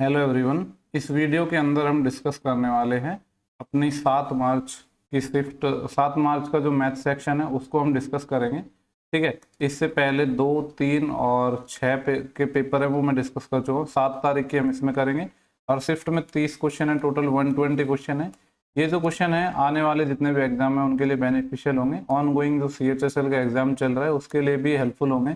Hello everyone. इस video के अंदर हम डिस्कस करने वाले हैं अपनी 7 मार्च की शिफ्ट। 7 मार्च का जो मैथ सेक्शन है उसको हम डिस्कस करेंगे। ठीक है, इससे पहले 2, 3 और 6 के पेपर है वो मैं डिस्कस कर चुका हूँ। 7 तारीख की हम इसमें करेंगे और शिफ्ट में 30 क्वेश्चन है, टोटल 120 क्वेश्चन है। ये जो क्वेश्चन है आने वाले जितने भी एग्जाम है उनके लिए बेनिफिशियल होंगे। ऑन गोइंग जो CHSL का एग्जाम चल रहा है उसके लिए भी हेल्पफुल होंगे।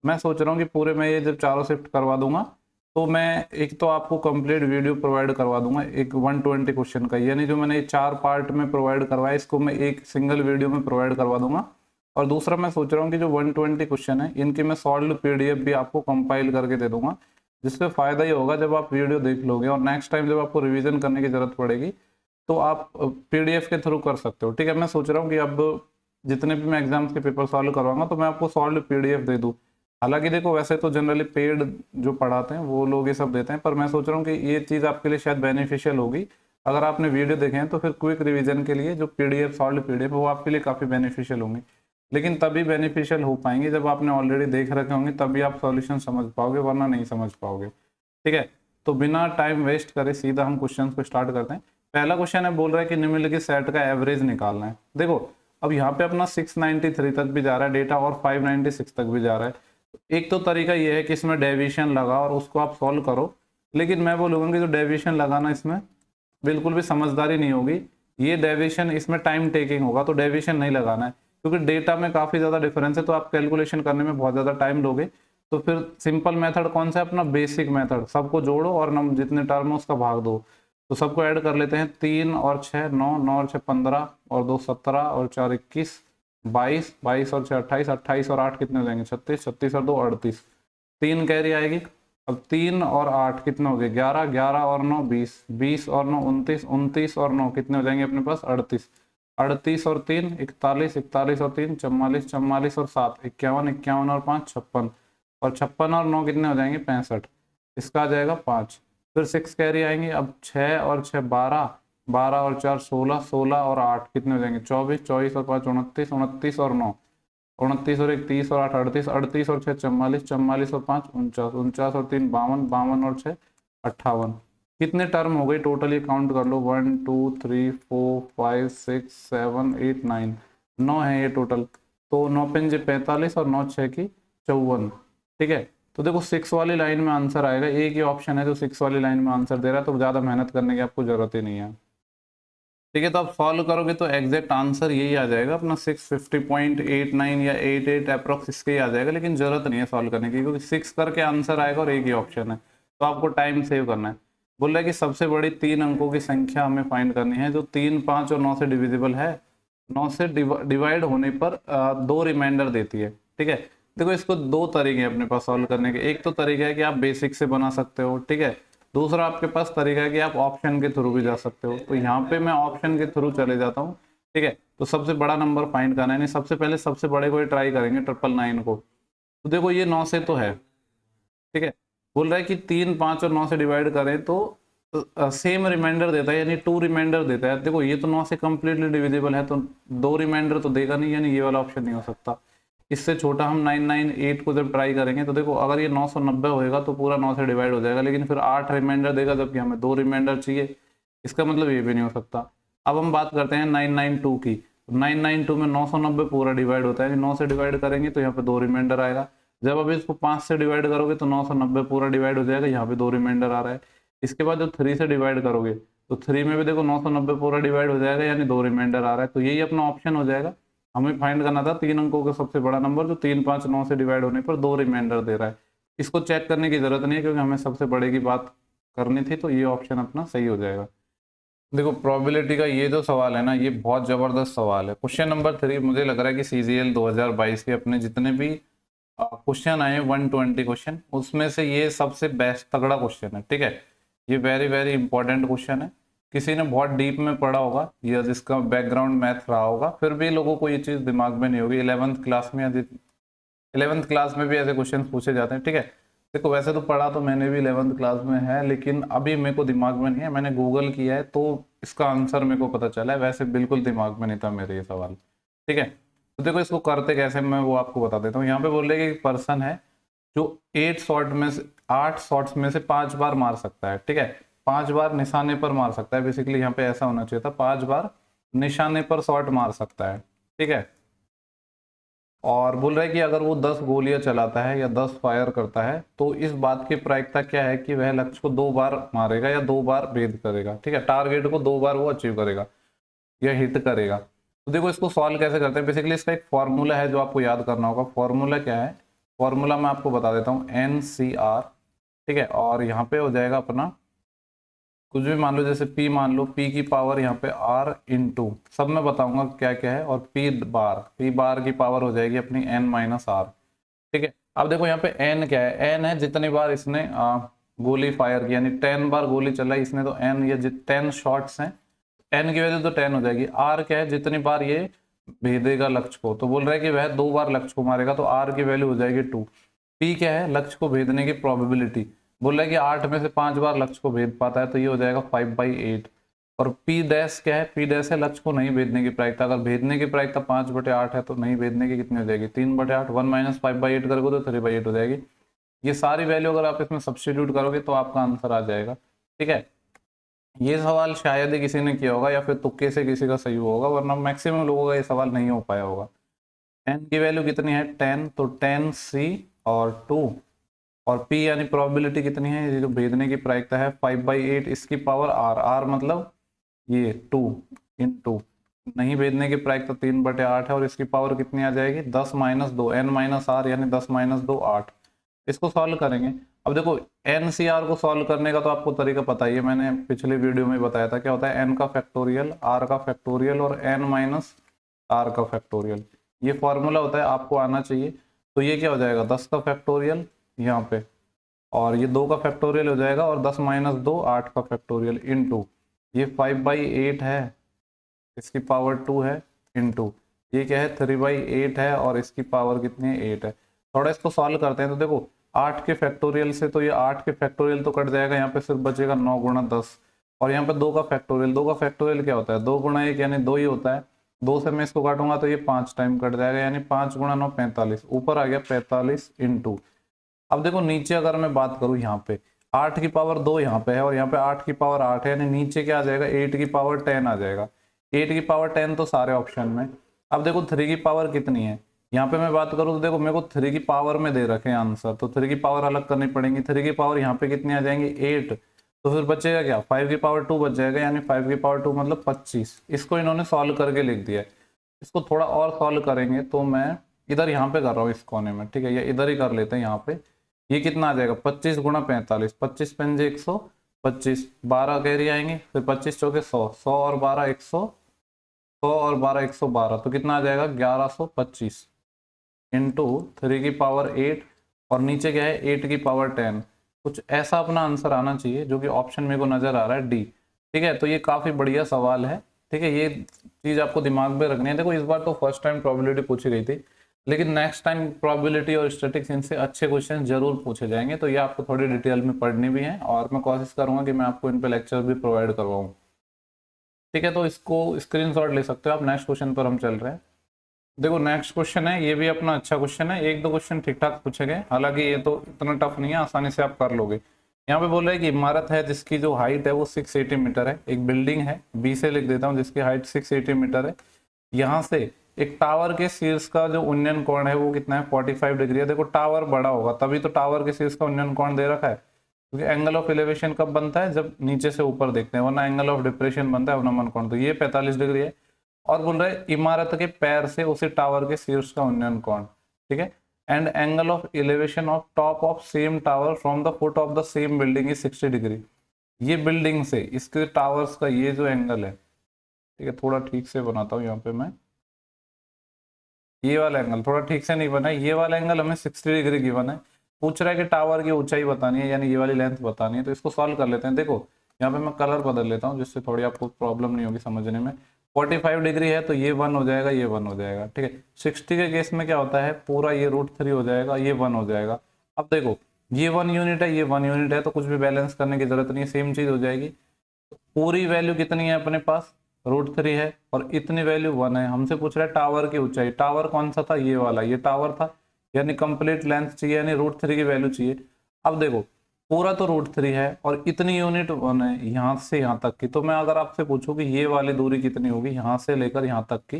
मैं सोच रहा हूँ कि पूरे मैं ये जब चारों शिफ्ट करवा दूंगा तो मैं एक तो आपको कंप्लीट वीडियो प्रोवाइड करवा दूंगा एक 120 क्वेश्चन का, यानी जो मैंने ये 4 पार्ट में प्रोवाइड करवाया इसको मैं एक सिंगल वीडियो में प्रोवाइड करवा दूंगा। और दूसरा मैं सोच रहा हूँ कि जो 120 क्वेश्चन है इनकी मैं सॉल्व PDF भी आपको कंपाइल करके दे दूंगा, जिससे फायदा ये होगा जब आप वीडियो देख लोगे और नेक्स्ट टाइम जब आपको रिविजन करने की जरूरत पड़ेगी तो आप PDF के थ्रू कर सकते हो। ठीक है, मैं सोच रहा हूँ कि अब जितने भी मैं एग्जाम्स के पेपर सॉल्व करवाऊंगा तो मैं आपको सॉल्व PDF दे दूँ। हालांकि देखो वैसे तो जनरली पेड जो पढ़ाते हैं वो लोग ये सब देते हैं, पर मैं सोच रहा हूँ कि ये चीज़ आपके लिए शायद बेनिफिशियल होगी। अगर आपने वीडियो देखे हैं तो फिर क्विक रिवीजन के लिए जो PDF सॉल्व PDF वो आपके लिए काफ़ी बेनिफिशियल होंगे। लेकिन तभी बेनिफिशियल हो पाएंगे जब आपने ऑलरेडी देख रखे होंगे, तभी आप सॉल्यूशन समझ पाओगे, वरना नहीं समझ पाओगे। ठीक है, तो बिना टाइम वेस्ट करे सीधा हम क्वेश्चन को स्टार्ट करते हैं। पहला क्वेश्चन है, बोल रहा है कि निम्नलिखित सेट का एवरेज निकालना है। देखो अब यहाँ पे अपना 693 तक भी जा रहा है डेटा और 596 तक भी जा रहा है। एक तो तरीका ये है कि इसमें डेविएशन लगा और उसको आप सॉल्व करो, लेकिन मैं बोलूँगा कि जो डेविएशन लगाना इसमें बिल्कुल भी समझदारी नहीं होगी। ये डेविएशन इसमें टाइम टेकिंग होगा, तो डेविएशन नहीं लगाना है क्योंकि डेटा में काफ़ी ज़्यादा डिफरेंस है, तो आप कैलकुलेशन करने में बहुत ज़्यादा टाइम लोगे। तो फिर सिंपल मेथड कौन सा है अपना, बेसिक मेथड, सबको जोड़ो और नम जितने टर्म है उसका भाग दो। तो सबको ऐड कर लेते हैं, 3 और 6 9, 9 और 6 15 और 2 17 और 4 21, 22, 22 और 6 28, 28 और 8 कितने हो जाएंगे 36, 36 और 2 38, 3 कैरी आएगी। अब 3 और 8 कितने हो गए 11, 11 और 9 20, 20 और 9 29, 29 और 9 कितने हो जाएंगे अपने पास 38, 38 और 3 41, 41 और 3 44, 44 और 7 51, 51 और 5 56, और 56 और 9 कितने हो जाएंगे 65, इसका आ जाएगा 5। फिर 6 कैरी आएंगे। अब 6 और 6 12, 12 और 4 16, 16 और 8 कितने हो जाएंगे 24, 24 और 5 29, 29 और 9 29 और 1 30 और 8 38, 38 और 6 44, 44 और 5 49, 49 और 3 52, 52 और 6 58। कितने टर्म हो गए टोटल, ये काउंट कर लो, 1 2 3 4 5 6 7 8 9, 9 है ये टोटल। तो 9 पंजे 45 और 9 6 की 54। ठीक है, तो देखो 6 वाली लाइन में आंसर आएगा। एक ही ऑप्शन है जो 6 वाली लाइन में आंसर दे रहा है, तो ज़्यादा मेहनत करने की आपको जरूरत ही नहीं है। ठीक है, तो आप सॉल्व करोगे तो एग्जैक्ट आंसर यही आ जाएगा अपना 650.89 या 88 अप्रोक्स इसके ही आ जाएगा, लेकिन जरूरत नहीं है सॉल्व करने की क्योंकि 6 करके आंसर आएगा और एक ही ऑप्शन है, तो आपको टाइम सेव करना है। बोल रहा है कि सबसे बड़ी 3 अंकों की संख्या हमें फाइंड करनी है जो 3, 5 और 9 से डिविजिबल है। 9 से डिवाइड होने पर 2 रिमाइंडर देती है। ठीक है, देखो इसको 2 तरीके हैं अपने पास सॉल्व करने के। एक तो तरीका है कि आप बेसिक से बना सकते हो, ठीक है। दूसरा आपके पास तरीका है कि आप ऑप्शन के थ्रू भी जा सकते हो। तो यहाँ पे मैं ऑप्शन के थ्रू चले जाता हूँ। ठीक है, तो सबसे बड़ा नंबर फाइंड करना है, नहीं सबसे पहले सबसे बड़े को ही ट्राई करेंगे, 999 को। तो देखो ये 9 से तो है, ठीक है। बोल रहा है कि 3, 5 और 9 से डिवाइड करें तो सेम रिमाइंडर देता है, यानी 2 रिमाइंडर देता है। देखो ये तो 9 से कम्प्लीटली डिविजिबल है, तो 2 रिमाइंडर तो देगा नहीं, यानी ये वाला ऑप्शन नहीं हो सकता। इससे छोटा हम 998 को जब ट्राई करेंगे तो देखो अगर ये 990 होएगा तो पूरा 9 से डिवाइड हो जाएगा, लेकिन फिर 8 रिमाइंडर देगा जबकि हमें 2 रिमाइंडर चाहिए। इसका मतलब ये भी नहीं हो सकता। अब हम बात करते हैं 992 की। 992 में 990 पूरा डिवाइड होता है, 9 से डिवाइड करेंगे तो यहाँ पे 2 रिमाइंडर आएगा। जब अभी इसको 5 से डिवाइड करोगे तो 990 पूरा डिवाइड हो जाएगा, यहाँ पे 2 रिमाइंडर आ रहा है। इसके बाद जब 3 से डिवाइड करोगे तो 3 में भी देखो 990 पूरा डिवाइड हो जाएगा, यानी 2 रिमाइंडर आ रहा है। तो यही अपना ऑप्शन हो जाएगा। हमें फाइंड करना था 3 अंकों का सबसे बड़ा नंबर जो 3, 5, 9 से डिवाइड होने पर 2 रिमाइंडर दे रहा है। इसको चेक करने की जरूरत नहीं है क्योंकि हमें सबसे बड़े की बात करनी थी, तो ये ऑप्शन अपना सही हो जाएगा। देखो प्रोबेबिलिटी का ये जो सवाल है ना, ये बहुत जबरदस्त सवाल है। क्वेश्चन नंबर 3 मुझे लग रहा है कि CGL 2022 के अपने जितने भी क्वेश्चन आए 120 क्वेश्चन, उसमें से ये सबसे बेस्ट तगड़ा क्वेश्चन है। ठीक है, ये वेरी वेरी इंपॉर्टेंट क्वेश्चन है। किसी ने बहुत डीप में पढ़ा होगा या जिसका बैकग्राउंड मैथ रहा होगा, फिर भी लोगों को ये चीज़ दिमाग में नहीं होगी। 11th क्लास में या 11th क्लास में भी ऐसे क्वेश्चन पूछे जाते हैं। ठीक है, देखो वैसे तो पढ़ा तो मैंने भी 11th क्लास में है, लेकिन अभी मेरे को दिमाग में नहीं है, मैंने गूगल किया है तो इसका आंसर मेरे को पता चला है। वैसे बिल्कुल दिमाग में नहीं था मेरे ये सवाल। ठीक है, तो देखो इसको करते कैसे मैं वो आपको बता देता हूँ। यहाँ पे बोल रहे कि एक पर्सन है जो 8 शॉट्स में से 5 बार मार सकता है, ठीक है, 5 बार निशाने पर मार सकता है। बेसिकली यहाँ पे ऐसा होना चाहिए था, 5 बार निशाने पर शॉट मार सकता है, ठीक है। और बोल रहा है कि अगर वो 10 गोलियां चलाता है या 10 फायर करता है तो इस बात की प्रायिकता क्या है कि वह लक्ष्य को 2 बार मारेगा या 2 बार भेद करेगा, ठीक है, टारगेट को 2 बार वो अचीव करेगा या हिट करेगा। तो देखो इसको सॉल्व कैसे करते हैं। बेसिकली इसका एक फॉर्मूला है जो आपको याद करना होगा। फॉर्मूला क्या है, फॉर्मूला मैं आपको बता देता हूँ, NCR, ठीक है, और यहाँ पे हो जाएगा अपना कुछ भी मान लो, जैसे P मान लो, P की पावर यहाँ पे R इंटू, सब मैं बताऊंगा क्या क्या है, और P बार की पावर हो जाएगी अपनी N-R, ठीक है। अब देखो यहाँ पे N क्या है, N है जितनी बार इसने गोली फायर की, यानी 10 बार गोली चलाई इसने, तो N ये 10 शॉट्स हैं, N की वैल्यू तो 10 हो जाएगी। R क्या है, जितनी बार ये भेदेगा लक्ष्य को, तो बोल रहा है कि वह 2 बार लक्ष्य को मारेगा, तो R की वैल्यू हो जाएगी 2। P क्या है, लक्ष्य को भेदने की प्रोबेबिलिटी, बोल रहा है कि 8 में से 5 बार लक्ष्य को भेद पाता है, तो ये हो जाएगा 5/8। और P डैश क्या है, P डैश है लक्ष्य को नहीं भेदने की प्रायिकता। अगर भेदने की प्रायिकता 5/8 है तो नहीं भेदने की कितनी हो जाएगी, 3/8। 1 माइनस 5/8 करोगे तो 3/8 हो जाएगी। ये सारी वैल्यू अगर आप इसमें सब्स्टिट्यूट करोगे तो आपका आंसर आ जाएगा, ठीक है। ये सवाल शायद ही किसी ने किया होगा या फिर तुक्के से किसी का सही हुआ होगा, वरना मैक्सिमम लोगों का ये सवाल नहीं हो पाया होगा। n की वैल्यू कितनी है, 10, तो 10C और 2, और P यानी प्रोबेबिलिटी कितनी है, ये जो भेदने की प्रायिकता है 5/8, इसकी पावर R मतलब ये 2 इंटू, नहीं भेदने की प्रायिकता 3/8 है, और इसकी पावर कितनी आ जाएगी, 10 माइनस 2, N माइनस R यानी 10 माइनस 2 8। इसको सॉल्व करेंगे। अब देखो NCR को सॉल्व करने का तो आपको तरीका पता ही है, मैंने पिछले वीडियो में बताया था। क्या होता है, N का फैक्टोरियल, R का फैक्टोरियल और N माइनस R का फैक्टोरियल, ये फॉर्मूला होता है, आपको आना चाहिए। तो ये क्या हो जाएगा, 10 का फैक्टोरियल यहाँ पे, और ये 2 का फैक्टोरियल हो जाएगा, और 10 माइनस 2 8 का फैक्टोरियल इंटू, ये 5/8 है, इसकी पावर 2 है, इंटू ये क्या है 3/8 है, और इसकी पावर कितनी है 8 है। थोड़ा इसको सॉल्व करते हैं। तो देखो 8 के फैक्टोरियल से तो ये 8 के फैक्टोरियल तो कट जाएगा, यहाँ पे सिर्फ बचेगा 9 गुणा 10, और यहाँ पे 2 का फैक्टोरियल, 2 का फैक्टोरियल क्या होता है, 2 गुणा 1 यानी 2 ही होता है। 2 से मैं इसको काटूंगा तो ये 5 टाइम कट जाएगा, यानी 5 गुणा 9 45, ऊपर आ गया 45 इंटू। अब देखो नीचे अगर मैं बात करूं, यहाँ पे 8 की पावर 2 यहाँ पे है, और यहाँ पे 8 की पावर 8 है, यानी नीचे क्या आ जाएगा, 8 की पावर 10 आ जाएगा। 8 की पावर 10 तो सारे ऑप्शन में। अब देखो 3 की पावर कितनी है, यहाँ पे मैं बात करूँ तो देखो मेरे को 3 की पावर में दे रखे हैं आंसर, तो 3 की पावर अलग करनी पड़ेगी। 3 की पावर यहाँ पे कितनी आ जाएंगी 8, तो फिर बचेगा क्या, 5 की पावर 2 बच जाएगा, यानी 5 की पावर 2 मतलब 25। इसको इन्होंने सॉल्व करके लिख दिया है। इसको थोड़ा और सॉल्व करेंगे, तो मैं इधर यहाँ पे कर रहा हूँ इस कोने में, ठीक है, या इधर ही कर लेते हैं यहाँ पे। ये कितना आ जाएगा, 25 गुणा 45, 25 पंजे 125, 12 कैरी आएंगे, फिर 25 चौके 100, 100 और 12 100, 100 और 12 112, तो कितना आ जाएगा 1125 इंटू 3 की पावर 8, और नीचे क्या है 8 की पावर 10। कुछ ऐसा अपना आंसर आना चाहिए, जो कि ऑप्शन मेरे को नजर आ रहा है डी, ठीक है। तो ये काफी बढ़िया सवाल है, ठीक है, ये चीज आपको दिमाग में रखनी है। देखो इस बार तो फर्स्ट टाइम प्रोबेबिलिटी पूछी गई थी, लेकिन नेक्स्ट टाइम प्रोबेबिलिटी और स्टैटिक्स इनसे अच्छे क्वेश्चन जरूर पूछे जाएंगे, तो ये आपको थोड़ी डिटेल में पढ़नी भी है, और मैं कोशिश करूंगा कि मैं आपको इन पे लेक्चर भी प्रोवाइड करवाऊँ, ठीक है। तो इसको स्क्रीनशॉट ले सकते हो आप। नेक्स्ट क्वेश्चन पर हम चल रहे हैं। देखो नेक्स्ट क्वेश्चन है, ये भी अपना अच्छा क्वेश्चन है, 1-2 क्वेश्चन ठीक ठाक पूछे गए, हालांकि ये तो इतना टफ नहीं है, आसानी से आप कर लोगे। यहाँ पे बोल रहे हैं कि इमारत है जिसकी जो हाइट है वो 680 मीटर है। एक बिल्डिंग है, बी से लिख देता हूँ, जिसकी हाइट 680 मीटर है। यहाँ से एक टावर के शीर्ष का जो उन्नयन कोण है वो कितना है, 45 डिग्री है। देखो टावर बड़ा होगा तभी तो टावर के शीर्ष का उन्नयन कोण दे रखा है, क्योंकि एंगल ऑफ एलिवेशन कब बनता है, जब नीचे से ऊपर देखते हैं, वरना एंगल ऑफ डिप्रेशन बनता है अवनमन कोण। तो ये 45 डिग्री है, और बोल रहे हैं इमारत के पैर से उसी टावर के शीर्ष का उन्नयन कोण, ठीक है, and angle of elevation of top of same tower from the foot of the same building is 60 degree. ये बिल्डिंग से इसके टावर्स का ये जो एंगल है, ठीक है, थोड़ा ठीक से बनाता हूँ यहाँ पे मैं, ये वाला एंगल थोड़ा ठीक से नहीं बना है, ये वाला एंगल हमें 60 डिग्री गिवन है। पूछ रहा है कि टावर की ऊंचाई बतानी है, यानी ये वाली लेंथ बतानी है, तो इसको सॉल्व कर लेते हैं। देखो यहाँ पे मैं कलर बदल लेता हूँ, जिससे थोड़ी आपको प्रॉब्लम नहीं होगी समझने में। 45 डिग्री है तो ये 1 हो जाएगा, ये 1 हो जाएगा, ठीक है। 60 के केस में क्या होता है, पूरा ये √3 हो जाएगा, ये 1 हो जाएगा। अब देखो ये 1 यूनिट है, ये 1 यूनिट है, तो कुछ भी बैलेंस करने की जरूरत नहीं है, सेम चीज हो जाएगी। पूरी वैल्यू कितनी है अपने पास, √3 है, और इतनी वैल्यू 1 है। हमसे पूछ रहा है टावर की ऊंचाई, टावर कौन सा था, ये वाला, ये टावर था, यानी कंप्लीट लेंथ चाहिए, यानी √3 की वैल्यू चाहिए। अब देखो पूरा तो √3 है और इतनी यूनिट वन है यहाँ से यहाँ तक की, तो मैं अगर आपसे पूछूं कि ये वाली दूरी कितनी होगी यहाँ से लेकर यहाँ तक की,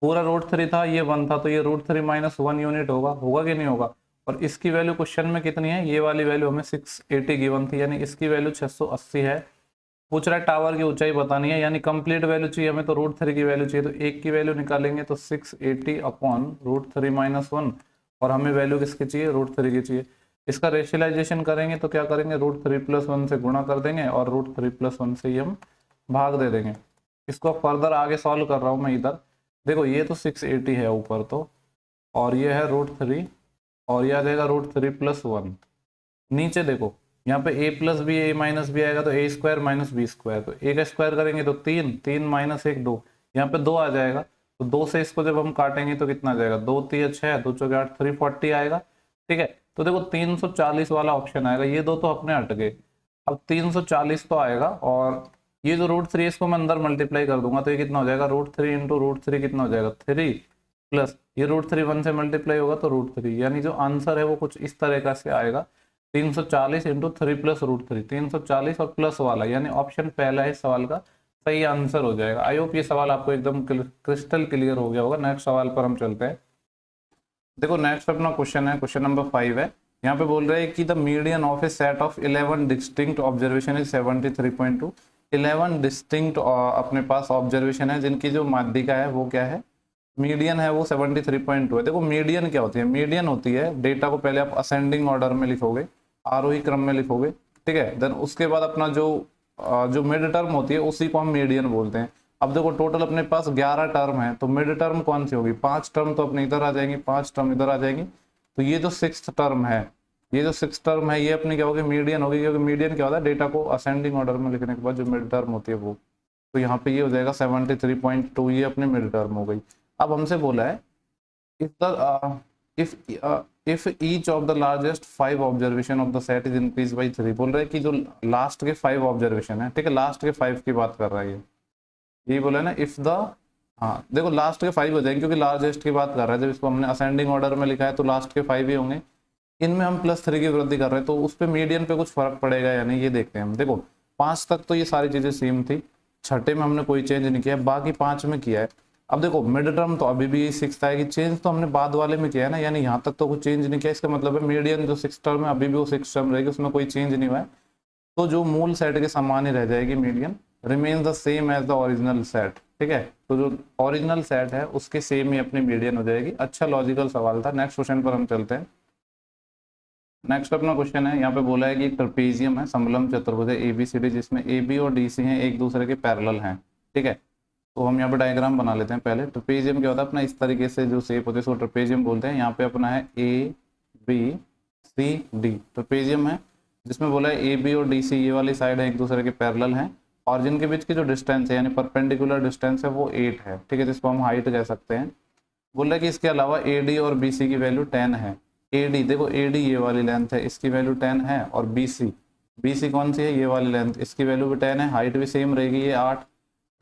पूरा √3 था, ये 1 था, तो ये √3 - 1 यूनिट होगा, होगा कि नहीं होगा। और इसकी वैल्यू क्वेश्चन में कितनी है, ये वाली वैल्यू हमें 680 गिवन थी, यानी इसकी वैल्यू 680 है। पूछ रहा है टावर की ऊंचाई बतानी है, यानी कंप्लीट वैल्यू चाहिए हमें, तो √3 की वैल्यू चाहिए, तो एक की वैल्यू निकालेंगे तो 680 अपॉन √3 - 1, और हमें वैल्यू किसकी चाहिए, √3 की चाहिए। इसका रेशियलाइजेशन करेंगे तो क्या करेंगे, √3 + 1 से गुणा कर देंगे और √3 + 1 से ही हम भाग दे देंगे। इसको फर्दर आगे सॉल्व कर रहा हूँ मैं इधर। देखो ये तो 680 है ऊपर तो, और ये है √3, और ये आ जाएगा √3 + 1। नीचे देखो यहाँ पे a + b a - b आएगा, तो a² - b², तो a का स्क्वायर करेंगे तो 3, 3 - 1 2, यहाँ पे 2 आ जाएगा, तो 2 से इसको जब हम काटेंगे तो कितना आ जाएगा, 2 × 3 = 6, 2 × 4 = 8, 340 आएगा। ठीक है, तो देखो 340 वाला ऑप्शन आएगा, ये दो तो अपने हट गए। अब 340 तो आएगा, और ये जो √3 इसको मैं अंदर मल्टीप्लाई कर दूंगा, तो ये कितना हो जाएगा, √3 × √3 कितना हो जाएगा, 3, प्लस ये √3 1 से मल्टीप्लाई होगा तो √3, यानी जो आंसर है वो कुछ इस तरीका से आएगा, 340 × 3 + √3, 340 और प्लस वाला, यानी ऑप्शन पहला है इस सवाल का सही आंसर हो जाएगा। आई होप ये सवाल आपको एकदम क्रिस्टल क्लियर हो गया होगा। नेक्स्ट सवाल पर हम चलते हैं। देखो नेक्स्ट अपना क्वेश्चन है, क्वेश्चन नंबर 5 है। यहाँ पे बोल रहे हैं कि the median of A set of 11 distinct observation is 73.2। 11 distinct अपने पास ऑब्जर्वेशन है जिनकी जो माध्यिका है वो क्या है, मीडियन है, वो 73.2 है। देखो मीडियन क्या होती है, मीडियन होती है डेटा को पहले आप असेंडिंग ऑर्डर में लिखोगे, आरोही क्रम में लिखोगे, ठीक है, देन उसके बाद अपना जो मिड टर्म होती है उसी को हम मीडियन बोलते हैं। अब देखो टोटल अपने पास 11 टर्म है, तो मिड टर्म कौन सी होगी, 5 टर्म तो अपने इधर आ जाएंगी, 5 टर्म इधर आ जाएंगी, तो ये जो 6th टर्म है, ये जो 6th टर्म है ये अपनी क्या होगी, मीडियन होगी, क्योंकि मीडियन क्या होता है, डेटा को असेंडिंग ऑर्डर में लिखने के बाद जो मिड टर्म होती है वो, तो यहाँ पे ये हो जाएगा 73.2, ये अपनी मिड टर्म हो गई। अब हमसे बोला है if each of the largest 5 observation of the set is increased by 3, बोल रहे हैं कि जो लास्ट के 5 ऑब्जर्वेशन है, ठीक है, लास्ट के 5 की बात कर रहा है, यही बोला है ना, इफ द, हाँ देखो लास्ट के 5 हो जाएंगे क्योंकि लार्जेस्ट की बात कर रहा है, जब इसको हमने असेंडिंग ऑर्डर में लिखा है तो लास्ट के 5 ही होंगे, इनमें हम +3 की वृद्धि कर रहे हैं, तो उस पर मीडियन पे कुछ फर्क पड़ेगा या नहीं ये देखते हैं हम। देखो 5 तक तो ये सारी चीजें सेम थी, छठे में हमने कोई चेंज नहीं किया, बाकी 5 में किया है। अब देखो मिड टर्म तो अभी भी 6th आएगी, चेंज तो हमने बाद वाले में किया है ना, यानी यहाँ तक तो कुछ चेंज नहीं किया, इसका मतलब है मीडियन जो 6th टर्म है अभी भी वो 6th टर्म रहेगी, उसमें कोई चेंज नहीं हुआ है, तो जो मूल सेट के समान ही रह जाएगी, median remains the same as the original set. ठीक है, तो जो ओरिजिनल सेट है उसके सेम ही अपनी मीडियन हो जाएगी। अच्छा लॉजिकल सवाल था। नेक्स्ट क्वेश्चन पर हम चलते हैं। नेक्स्ट अपना क्वेश्चन है, यहाँ पे बोला है कि एक ट्रेपेजियम है, समलम चतुर्भुज है ABCD, जिसमें AB और DC हैं एक दूसरे के पैरेलल हैं। ठीक है, तो हम यहाँ पे डायग्राम बना लेते हैं पहले। ट्रेपेजियम क्या होता है, अपना इस तरीके से जो शेप होती है उसको ट्रेपेजियम बोलते हैं। यहाँ पे अपना है ABCD ट्रेपेजियम है, जिसमें बोला है AB और DC ये वाली साइड है एक दूसरे के पैरेलल हैं, और जिनके बीच की जो डिस्टेंस है यानी परपेंडिकुलर डिस्टेंस है वो 8 है। ठीक है, जिसको हम हाइट कह सकते हैं। बोल रहा है कि इसके अलावा AD और BC की वैल्यू 10 है। AD देखो, AD ये वाली लेंथ है, इसकी वैल्यू 10 है, और BC कौन सी है, ये वाली लेंथ, इसकी वैल्यू भी 10 है, हाइट भी सेम रहेगी, ये 8।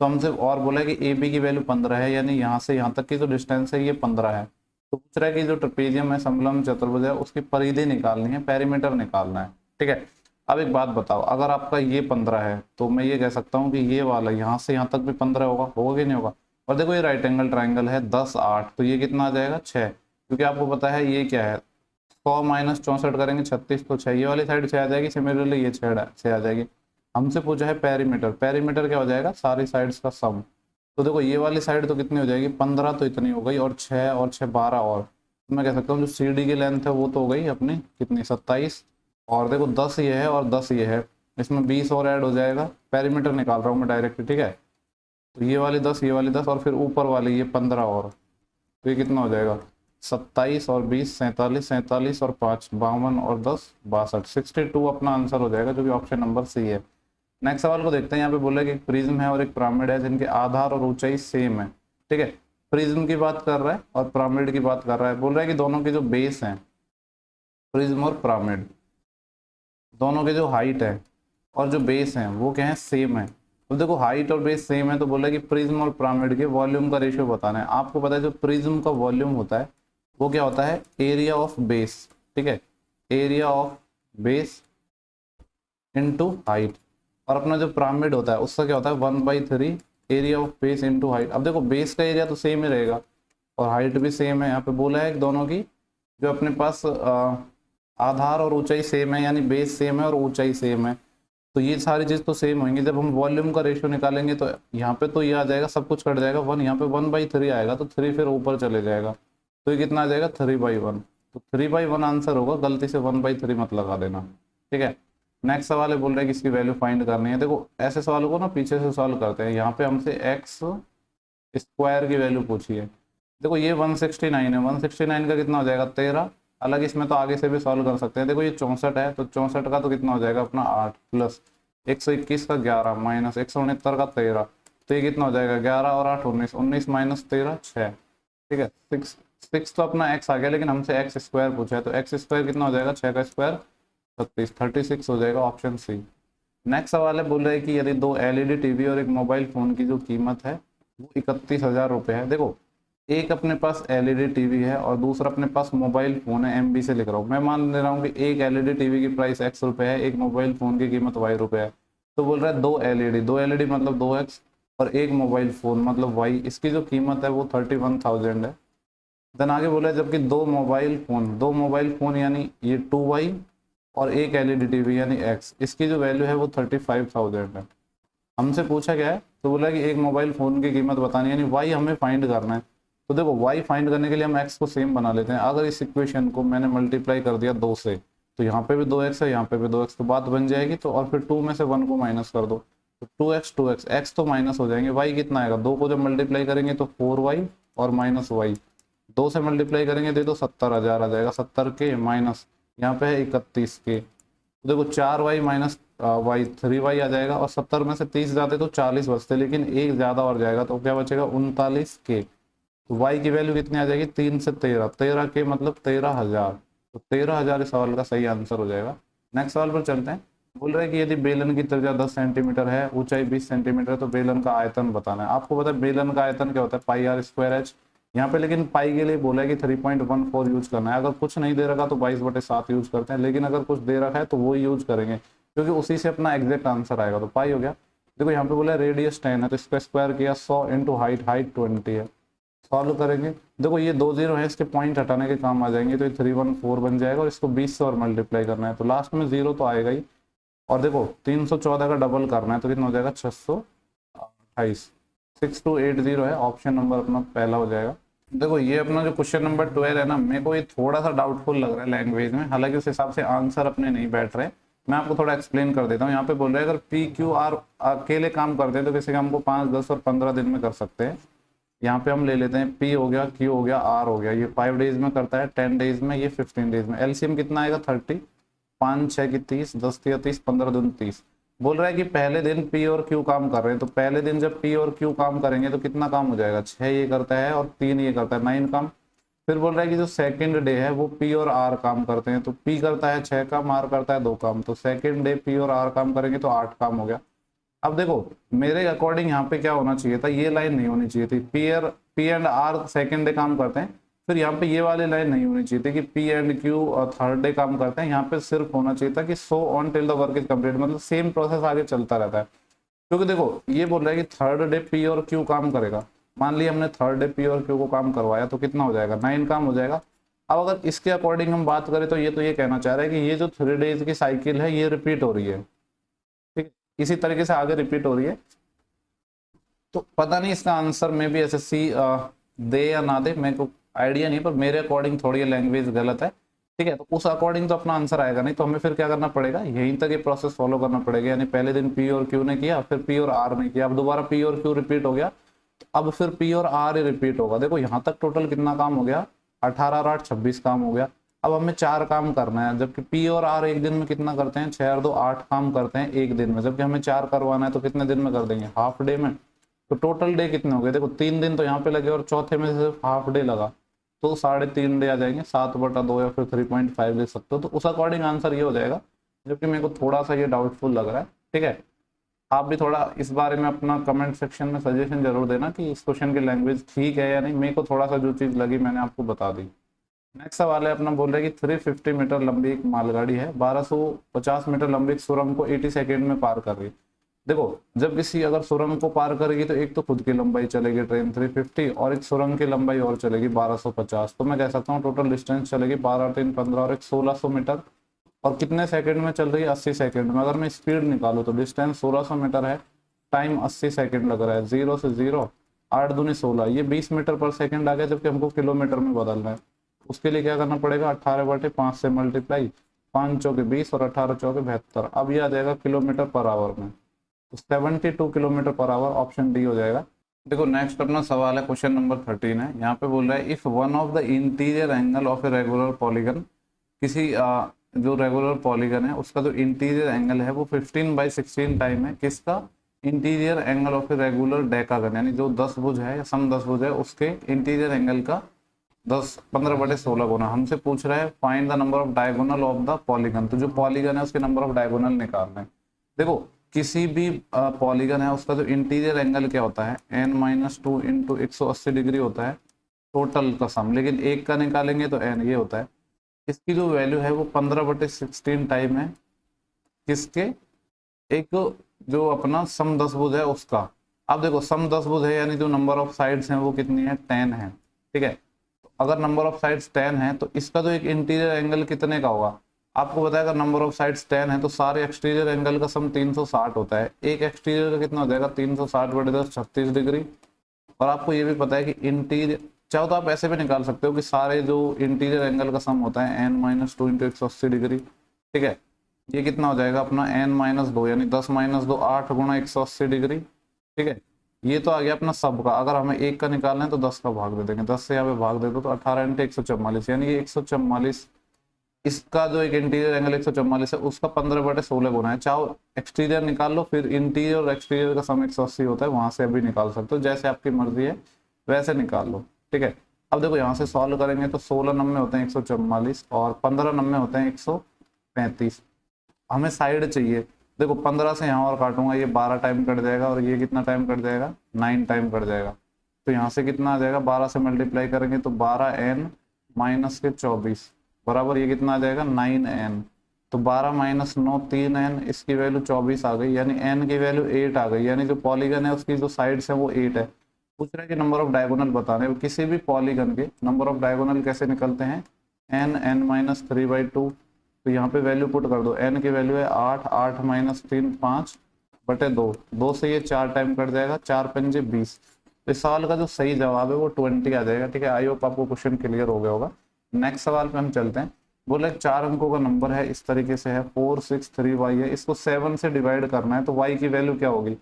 तो हमसे और बोला है कि AB की वैल्यू 15 है, यानी यहाँ से यहाँ तक की जो डिस्टेंस है ये 15 है। तो पूछ रहा है कि जो ट्रेपेजियम है, समलम चतुर्भुज है, उसकी परिधि निकालनी है, पेरीमीटर निकालना है। ठीक है, अब एक बात बताओ, अगर आपका ये 15 है तो मैं ये कह सकता हूँ कि ये वाला यहाँ से यहाँ तक भी 15 होगा, होगा कि नहीं होगा। और देखो ये राइट एंगल ट्राइंगल है, 10 8, तो ये कितना आ जाएगा 6, क्योंकि आपको पता है ये क्या है, 100 - 64 करेंगे 36, तो 6, ये वाली साइड 6 आ जाएगी, सिमिलरली ये 6 आ जाएगी। हमसे पूछा है पेरीमीटर, पेरीमीटर क्या हो जाएगा, सारी साइड्स का सम। तो देखो ये वाली साइड तो कितनी हो जाएगी, 15 तो इतनी हो गई, और 6 और 6 12, और तो मैं कह सकता हूँ जो CD की लेंथ है वो तो हो गई अपनी कितनी 27, और देखो 10 ये है और 10 ये है, इसमें 20 और ऐड हो जाएगा। पेरीमीटर निकाल रहा हूँ मैं डायरेक्ट। ठीक है, तो ये वाली 10, ये वाली 10, और फिर ऊपर वाली ये 15 और, तो ये कितना हो जाएगा 27 और 20 47, 47 और 5 52, और 10 62, 62 अपना आंसर हो जाएगा, जो कि ऑप्शन नंबर C है। नेक्स्ट सवाल को देखते हैं। यहाँ पे बोला है कि एक प्रिज्म है और एक पिरामिड है जिनके आधार और ऊंचाई सेम है। ठीक है, प्रिज्म की बात कर रहा है और पिरामिड की बात कर रहा है। बोल रहा है कि दोनों के जो बेस हैं, प्रिज्म और पिरामिड, दोनों के जो हाइट है और जो बेस हैं वो क्या है, सेम है। तो देखो हाइट और बेस सेम है, तो बोला कि प्रिज्म और पिरामिड के वॉल्यूम का रेशियो बताना है। आपको पता है जो प्रिज्म का वॉल्यूम होता है वो क्या होता है, एरिया ऑफ बेस, ठीक है, area of base into height. और अपना जो पिरामिड होता है उसका क्या होता है, 1/3 area of base into height. अब देखो बेस का एरिया तो सेम ही रहेगा और हाइट भी सेम है, यहाँ पे बोला है दोनों की जो अपने पास आधार और ऊंचाई सेम है, यानी बेस सेम है और ऊंचाई सेम है, तो ये सारी चीज़ तो सेम होंगी। जब हम वॉल्यूम का रेशियो निकालेंगे तो यहाँ पे तो ये आ जाएगा, सब कुछ कट जाएगा, 1 यहाँ पे 1/3 आएगा, तो 3 फिर ऊपर चले जाएगा, तो ये कितना आ जाएगा 3/1। तो 3/1 आंसर होगा, गलती से 1/3 मत लगा देना, ठीक है। नेक्स्ट सवाल है, बोल रहे हैं कि इसकी वैल्यू फाइंड करनी है। देखो ऐसे सवालों को ना पीछे से सॉल्व करते हैं। यहाँ पे हमसे एक्स स्क्वायर की वैल्यू पूछी है। देखो ये 169 है, 169 का कितना हो जाएगा 13। हालांकि इसमें तो आगे से भी सॉल्व कर सकते हैं। देखो ये 64 है, तो 64 का तो कितना हो जाएगा अपना 8 प्लस 121 का 11 माइनस 169 का 13, तो ये कितना हो जाएगा 11 और 8 19, 19 माइनस 13 6, ठीक है। 6 तो अपना एक्स आ गया, लेकिन हमसे एक्स स्क्वायर पूछा है, तो एक्स स्क्वायर कितना हो जाएगा 6 का स्क्वायर 36 हो जाएगा, ऑप्शन सी। नेक्स्ट सवाल है, बोल रहे हैं कि यदि दो एलईडी टीवी और एक मोबाइल फोन की जो कीमत है वो 31,000 रुपये है। देखो एक अपने पास एलईडी टीवी है और दूसरा अपने पास मोबाइल फोन है, एमबी से लिख रहा हूँ मैं, मान ले रहा हूँ कि एक एलईडी टीवी की प्राइस एक्स रुपये है, एक मोबाइल फोन की कीमत वाई रुपये है। तो बोल रहा है दो एलईडी मतलब 2x और एक मोबाइल फोन मतलब वाई, इसकी जो कीमत है वो 31,000 है। देन आगे बोला है जबकि दो मोबाइल फोन यानी ये 2y और एक एलईडी टीवी यानी x, इसकी जो वैल्यू है वो 35,000 है। हमसे पूछा गया है, तो बोला कि एक मोबाइल फ़ोन की कीमत बतानी है, यानी y हमें फाइंड करना है। तो देखो y फाइंड करने के लिए हम x को सेम बना लेते हैं। अगर इस इक्वेशन को मैंने मल्टीप्लाई कर दिया 2 से, तो यहाँ पे भी 2x है, यहाँ पे भी 2x, तो बात बन जाएगी। तो और फिर 2 में से 1 को माइनस कर दो, तो 2x x तो माइनस हो जाएंगे, y कितना आएगा 2 को जब मल्टीप्लाई करेंगे तो 4y और माइनस y, 2 से मल्टीप्लाई करेंगे दे दो 70,000 आ जाएगा, 70 के माइनस यहाँ पे है 31 के, तो देखो 4y माइनस वाई 3y आ जाएगा, और 70 में से 30 जाते तो 40 बचते, लेकिन एक ज़्यादा और जाएगा, तो क्या बचेगा 39 के। तो y की वैल्यू कितनी आ जाएगी 3 से 13, 13 के मतलब 13,000, तो 13,000 इस सवाल का सही आंसर हो जाएगा। नेक्स्ट सवाल पर चलते हैं। बोल रहे हैं कि यदि बेलन की त्रिज्या 10 सेंटीमीटर है, ऊंचाई 20 सेंटीमीटर है, तो बेलन का आयतन बताना है। आपको पता है बेलन का आयतन क्या होता है, पाई आर स्क्वायर एच। यहाँ पे लेकिन पाई के लिए बोला है कि 3.14 यूज करना है। अगर कुछ नहीं दे रखा तो 22/7 यूज करते हैं, लेकिन अगर कुछ दे रखा है तो वो यूज करेंगे, क्योंकि उसी से अपना एग्जैक्ट आंसर आएगा। तो पाई हो गया। देखो यहाँ पे बोला है रेडियस 10 है, तो इसका स्क्वायर किया 100 इंटू हाइट 20 है। सॉल्व करेंगे, देखो ये 2 0 है, इसके पॉइंट हटाने के काम आ जाएंगे, तो ये 314 बन जाएगा, और इसको 20 से और मल्टीप्लाई करना है, तो लास्ट में 0 तो आएगा ही। और देखो 314 का डबल करना है, तो कितना हो जाएगा 628, 6280 है, ऑप्शन नंबर अपना पहला हो जाएगा। देखो ये अपना जो क्वेश्चन नंबर 12 है ना, मेरे को ये थोड़ा सा डाउटफुल लग रहा है लैंग्वेज में, हालांकि उस हिसाब से आंसर अपने नहीं बैठ रहे। मैं आपको थोड़ा एक्सप्लेन कर देता हूँ। यहाँ पे बोल रहे हैं अगर पी क्यू आर अकेले काम करते हैं तो किसी काम को 5, 10 और 15 दिन में कर सकते हैं। यहाँ पे हम ले लेते हैं पी हो गया, क्यू हो गया, आर हो गया, ये 5 डेज में करता है, 10 डेज में, ये 15 डेज में। एलसीएम कितना आएगा 30, 5 6 की 30, 10 या 30, 15 दूनी 30। बोल रहा है कि पहले दिन पी और क्यू काम कर रहे हैं, तो पहले दिन जब पी और क्यू काम करेंगे तो कितना काम हो जाएगा, 6 ये करता है और 3 ये करता है, 9 काम। फिर बोल रहा है कि जो सेकंड डे है वो पी और आर काम करते हैं, तो पी करता है 6 काम, आर करता है 2 काम, तो सेकंड डे पी और आर काम करेंगे तो 8 काम हो गया। अब देखो मेरे अकॉर्डिंग यहाँ पे क्या होना चाहिए था, ये लाइन नहीं होनी चाहिए थी, P and R second day काम करते हैं, फिर यहाँ पे ये वाली लाइन नहीं होनी चाहिए थी कि P and Q third day काम करते हैं। यहाँ पे सिर्फ होना चाहिए था कि so on till the work is complete, मतलब सेम प्रोसेस आगे चलता रहता है। क्योंकि देखो ये बोल रहा है कि थर्ड डे पी और क्यू काम करेगा, मान लिया हमने थर्ड डे पी और क्यू को काम करवाया, तो कितना हो जाएगा 9 काम हो जाएगा। अब अगर इसके अकॉर्डिंग हम बात करें तो ये कहना चाह रहा है कि ये जो 3 डेज की साइकिल है ये रिपीट हो रही है, ठीक है, इसी तरीके से आगे रिपीट हो रही है। तो पता नहीं इसका आंसर में भी एसएससी दे या ना दे, मेरे को आइडिया नहीं, पर मेरे अकॉर्डिंग थोड़ी लैंग्वेज गलत है, ठीक है। तो उस अकॉर्डिंग तो अपना आंसर आएगा नहीं, तो हमें फिर क्या करना पड़ेगा, यहीं तक ये प्रोसेस फॉलो करना पड़ेगा। यानी पहले दिन पी और क्यू ने किया, फिर पी और आर ने किया, अब दोबारा पी और क्यू रिपीट हो गया, तो अब फिर पी और आर रिपीट होगा। देखो यहाँ तक टोटल कितना काम हो गया, 18 और 8 26 काम हो गया। अब हमें 4 काम करना है, जबकि पी और आर एक दिन में कितना करते हैं, 6 और 2 8 काम करते हैं एक दिन में, जबकि हमें 4 करवाना है, तो कितने दिन में कर देंगे, हाफ डे में। तो टोटल डे कितने हो गए, देखो 3 दिन तो यहाँ पे लगे और चौथे में सिर्फ हाफ डे लगा, तो 3.5 डे आ जाएंगे, 7/2 या फिर 3.5 ले सकते हो। तो उस अकॉर्डिंग आंसर ये हो जाएगा, जबकि मेरे को थोड़ा सा ये डाउटफुल लग रहा है, ठीक है। आप भी थोड़ा इस बारे में अपना कमेंट सेक्शन में सजेशन जरूर देना कि इस क्वेश्चन की लैंग्वेज ठीक है या नहीं। मेरे को थोड़ा सा जो चीज़ लगी मैंने आपको बता दी। नेक्स्ट सवाल है अपना, बोल रहे हैं कि 350 मीटर लंबी एक मालगाड़ी है, 1250 मीटर लंबी एक सुरंग को 80 सेकेंड में पार कर रही है। देखो, जब किसी अगर सुरंग को पार करेगी तो एक तो खुद की लंबाई चलेगी ट्रेन 350 और एक सुरंग की लंबाई और चलेगी 1250, तो मैं कह सकता हूँ टोटल डिस्टेंस चलेगी 12 3 15 और एक 1600 मीटर। और कितने सेकंड में चल रही है? 80 सेकंड में। अगर मैं स्पीड निकालूं तो डिस्टेंस 1600 मीटर है, टाइम 80 सेकंड लग रहा है, 0 से 0 8 दूनी 16, ये 20 मीटर पर सेकंड आ गया, जबकि हमको किलोमीटर में बदलना है। उसके लिए क्या करना पड़ेगा? 18/5 से मल्टीप्लाई, 5 चौके 20 और 18 चौके 72, अब ये आ जाएगा किलोमीटर पर आवर में, तो 72 kilometre per hour, option D हो जाएगा। देखो नेक्स्ट अपना सवाल है, क्वेश्चन नंबर 13 है। यहाँ पे बोल रहा है if one of the interior angle of a regular polygon, किसी जो रेगुलर पॉलीगन है उसका जो इंटीरियर एंगल है वो 15/16 टाइम है किसका? Interior angle of a regular decagon, यानी जो 10 भुज है या सम 10 भुज है उसके इंटीरियर एंगल का 15/16 गुना। हमसे पूछ रहा है find the number of diagonal of the polygon, तो जो पॉलीगन है उसके नंबर ऑफ डायगोनल निकालना है। देखो किसी भी पॉलीगन है उसका जो इंटीरियर एंगल क्या होता है? n-2 इंटू 180 डिग्री होता है टोटल का सम, लेकिन एक का निकालेंगे तो n ये होता है। इसकी जो वैल्यू है वो 15/16 टाइम है किसके? एक जो अपना सम 10 भुज है उसका। अब देखो सम 10 भुज है यानी जो नंबर ऑफ साइड्स हैं वो कितनी है? 10 है, ठीक है। तो अगर नंबर ऑफ साइड्स 10 है तो इसका जो एक इंटीरियर एंगल कितने का होगा? आपको बताया अगर नंबर ऑफ साइड्स 10 है तो सारे एक्सटीरियर एंगल का सम 360 होता है। एक एक्सटीरियर का कितना हो जाएगा? 360/10 36 डिग्री। और आपको ये भी पता है कि इंटीरियर, चाहो तो आप ऐसे भी निकाल सकते हो कि सारे जो इंटीरियर एंगल का सम होता है n-2 इंटू 180 डिग्री, ठीक है। ये कितना हो जाएगा अपना n-2 यानी 10-2 8 गुणा 180 डिग्री, ठीक है। ये तो आ गया अपना सब का। अगर हमें एक का निकालना है तो 10 का भाग दे देंगे, 10 से यहाँ पे भाग दे दो तो 18 इंटू 144 यानी ये 144, इसका जो एक इंटीरियर एंगल 144 है उसका 15/16 गुना है। चाहो एक्सटीरियर निकाल लो, फिर इंटीरियर और एक्सटीरियर का सम 180 होता है, वहां से अभी निकाल सकते हो, जैसे आपकी मर्जी है वैसे निकाल लो, ठीक है। अब देखो यहाँ से सॉल्व करेंगे तो 16 नंबे होते हैं 144 और 15 नंबे होते हैं 135। हमें साइड चाहिए। देखो 15 से यहाँ और काटूंगा, ये 12 टाइम कट जाएगा और ये कितना टाइम कट जाएगा? 9 टाइम कट जाएगा। तो यहाँ से कितना आ जाएगा? 12 से मल्टीप्लाई करेंगे तो 12n माइनस के 24 बराबर ये कितना आ जाएगा? 9n। तो 12 माइनस 9 3n, इसकी वैल्यू 24 आ गई, यानी n की वैल्यू 8 आ गई, यानी जो पॉलीगन है उसकी जो साइड्स है वो 8 है। पूछ रहा है कि नंबर ऑफ डायगोनल बताने, किसी भी पॉलीगन के नंबर ऑफ डायगोनल कैसे निकलते हैं? n-3/2। तो यहाँ पे वैल्यू पुट कर दो, n की वैल्यू है 8, 8 माइनस 3 5/2, 2 से ये 4 टाइम कट जाएगा, 4 पंजे 20। तो इस सवाल का जो सही जवाब है वो 20 आ जाएगा, ठीक है। आई होप आपको क्वेश्चन क्लियर हो गया होगा। नेक्स्ट सवाल पे हम चलते हैं। बोले 4 अंकों का नंबर है, इस तरीके से है 463y है, इसको 7 से डिवाइड करना है तो y की वैल्यू क्या होगी?